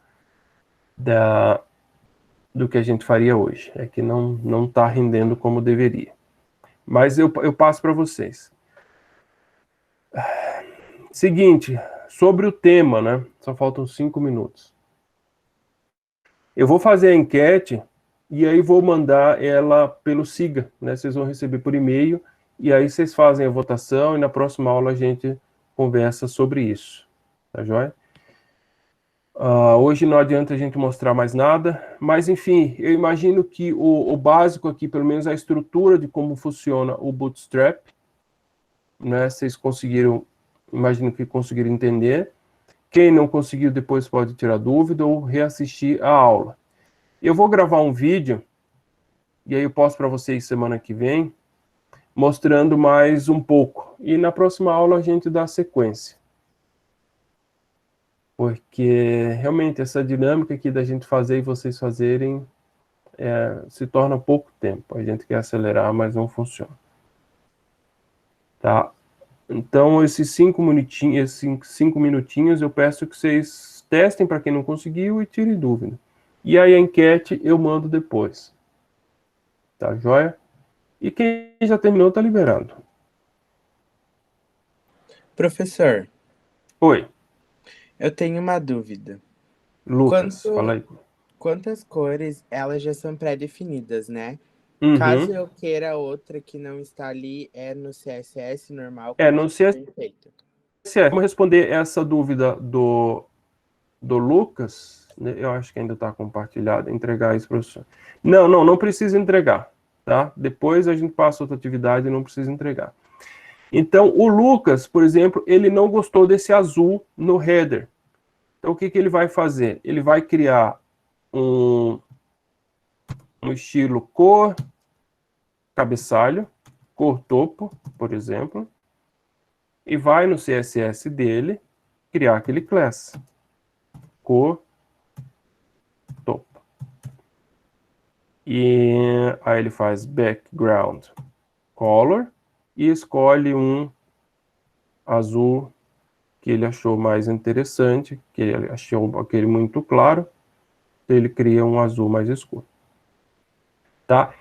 do que a gente faria hoje. É que não está rendendo como deveria. Mas eu passo para vocês. Seguinte, sobre o tema, né? Só faltam 5 minutos. Eu vou fazer a enquete e aí vou mandar ela pelo Siga, né? Vocês vão receber por e-mail e aí vocês fazem a votação e na próxima aula a gente conversa sobre isso. Tá joia? Hoje não adianta a gente mostrar mais nada, mas enfim, eu imagino que o básico aqui, pelo menos a estrutura de como funciona o Bootstrap, né? Vocês conseguiram, imagino que conseguiram entender. Quem não conseguiu depois pode tirar dúvida ou reassistir a aula. Eu vou gravar um vídeo, e aí eu posto para vocês semana que vem, mostrando mais um pouco. E na próxima aula a gente dá sequência. Porque realmente essa dinâmica aqui da gente fazer e vocês fazerem se torna pouco tempo. A gente quer acelerar, mas não funciona. Tá? Então, esses 5 minutinhos, eu peço que vocês testem para quem não conseguiu e tirem dúvida. E aí a enquete eu mando depois. Tá joia? E quem já terminou tá liberado.
Professor,
Oi,
eu tenho uma dúvida.
Lucas, fala aí.
Quantas cores, elas já são pré-definidas, né?
Uhum.
Caso eu queira outra que não está ali, é no CSS normal.
No CSS. Vamos responder essa dúvida do Lucas. Eu acho que ainda está compartilhado. Entregar isso, professor. Não precisa entregar. Tá? Depois a gente passa outra atividade e não precisa entregar. Então, o Lucas, por exemplo, ele não gostou desse azul no header. Então, o que ele vai fazer? Ele vai criar um estilo cor cabeçalho, cor topo, por exemplo, e vai no CSS dele criar aquele class, cor topo. E aí ele faz background color e escolhe um azul que ele achou mais interessante, que ele achou aquele muito claro, ele cria um azul mais escuro. Tá?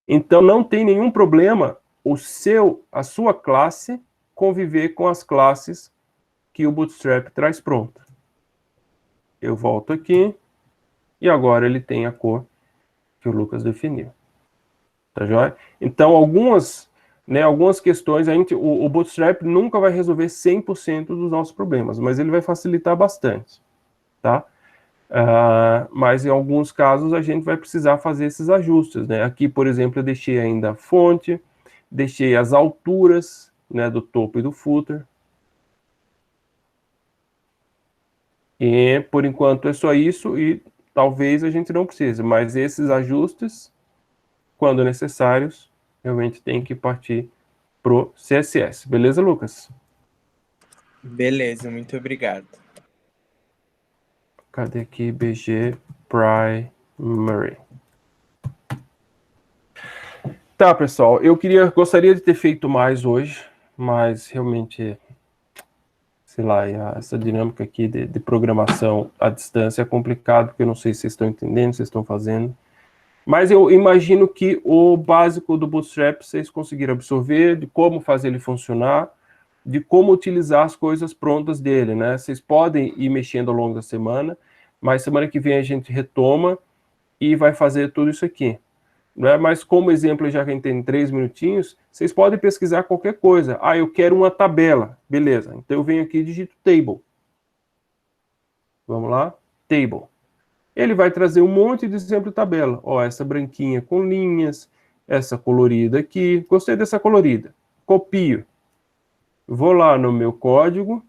Então não tem nenhum problema a sua classe conviver com as classes que o Bootstrap traz pronta. Eu volto aqui e agora ele tem a cor que o Lucas definiu. Tá joia? Então algumas questões, o Bootstrap nunca vai resolver 100% dos nossos problemas, mas ele vai facilitar bastante. Tá? Mas em alguns casos a gente vai precisar fazer esses ajustes, né? Aqui, por exemplo, eu deixei ainda a fonte, deixei as alturas, né, do topo e do footer. E por enquanto é só isso e talvez a gente não precise, mas esses ajustes, quando necessários, realmente tem que partir pro CSS. Beleza, Lucas?
Beleza, muito obrigado.
Cadê aqui? BG Primary. Tá, pessoal, gostaria de ter feito mais hoje, mas realmente, sei lá, essa dinâmica aqui de programação à distância é complicado, porque eu não sei se vocês estão entendendo, se vocês estão fazendo. Mas eu imagino que o básico do Bootstrap vocês conseguiram absorver, de como fazer ele funcionar, de como utilizar as coisas prontas dele, né? Vocês podem ir mexendo ao longo da semana, mas semana que vem a gente retoma e vai fazer tudo isso aqui. Né? Mas como exemplo, já que a gente tem 3 minutinhos, vocês podem pesquisar qualquer coisa. Ah, eu quero uma tabela. Beleza, então eu venho aqui e digito table. Vamos lá, table. Ele vai trazer um monte de exemplo de tabela. Ó, essa branquinha com linhas, essa colorida aqui. Gostei dessa colorida. Copio. Vou lá no meu código.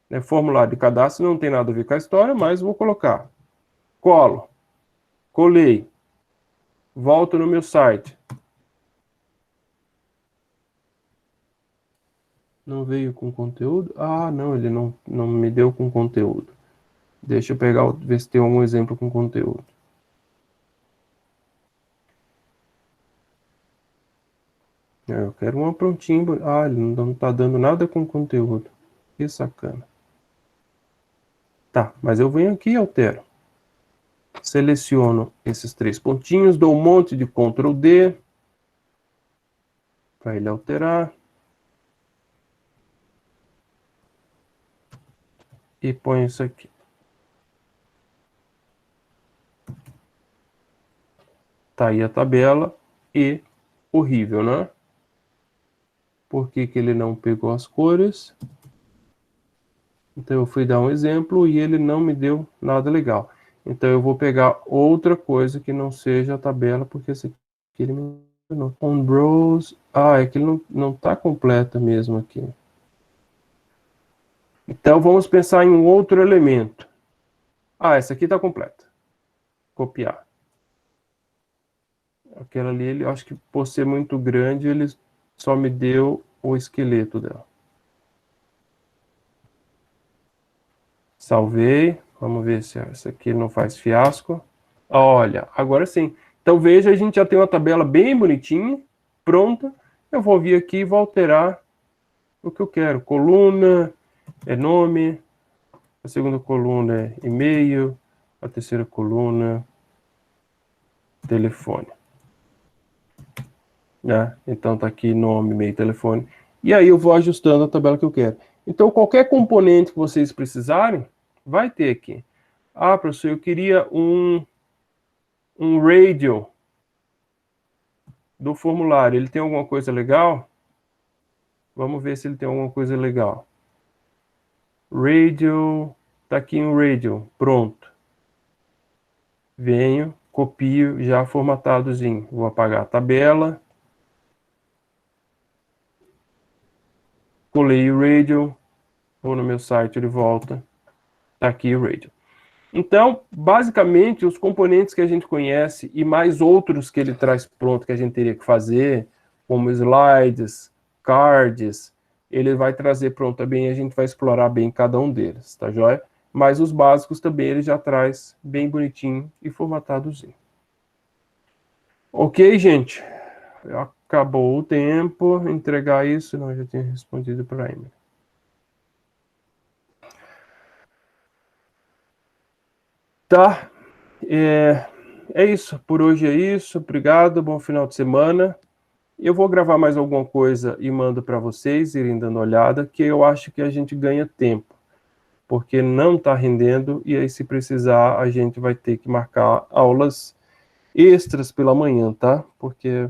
Né, formulário de cadastro não tem nada a ver com a história, mas vou colocar. Colo. Colei. Volto no meu site. Não veio com conteúdo? Ah, não, ele não me deu com conteúdo. Deixa eu pegar, ver se tem algum exemplo com conteúdo. Eu quero uma prontinha. Ah, ele não está dando nada com conteúdo. Que sacana. Tá, mas eu venho aqui e altero. Seleciono esses 3 pontinhos, dou um monte de Ctrl D para ele alterar. E ponho isso aqui. Tá aí a tabela e horrível, né? Por que que ele não pegou as cores? Então eu fui dar um exemplo e ele não me deu nada legal. Então eu vou pegar outra coisa que não seja a tabela, porque esse aqui ele me ensinou. On browse. Ah, é que ele não está completa mesmo aqui. Então vamos pensar em um outro elemento. Ah, essa aqui está completa. Copiar. Aquela ali, ele, acho que por ser muito grande, ele só me deu o esqueleto dela. Salvei. Vamos ver se essa aqui não faz fiasco. Olha, agora sim. Então veja, a gente já tem uma tabela bem bonitinha, pronta. Eu vou vir aqui e vou alterar o que eu quero. Coluna é nome, a segunda coluna é e-mail, a terceira coluna telefone. Né? Então tá aqui nome, e-mail, telefone. E aí eu vou ajustando a tabela que eu quero. Então qualquer componente que vocês precisarem, vai ter aqui. Ah, professor, eu queria um radio do formulário. Ele tem alguma coisa legal? Vamos ver se ele tem alguma coisa legal. Radio, tá aqui um radio, pronto. Venho, copio, já formatadozinho. Vou apagar a tabela. Colei o radio, vou no meu site, ele volta. Tá aqui o radio. Então, basicamente, os componentes que a gente conhece e mais outros que ele traz pronto que a gente teria que fazer, como slides, cards, ele vai trazer pronto também e a gente vai explorar bem cada um deles, tá joia? Mas os básicos também ele já traz bem bonitinho e formatadozinho. Ok, gente? Acabou o tempo. Entregar isso, não, eu já tinha respondido para a Emily. Tá, é isso, por hoje é isso, obrigado, bom final de semana. Eu vou gravar mais alguma coisa e mando para vocês irem dando olhada, que eu acho que a gente ganha tempo, porque não está rendendo, e aí se precisar a gente vai ter que marcar aulas extras pela manhã, tá? Porque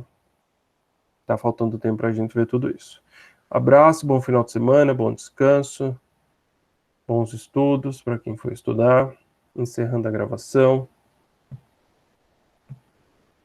tá faltando tempo para a gente ver tudo isso. Abraço, bom final de semana, bom descanso, bons estudos para quem for estudar. Encerrando a gravação.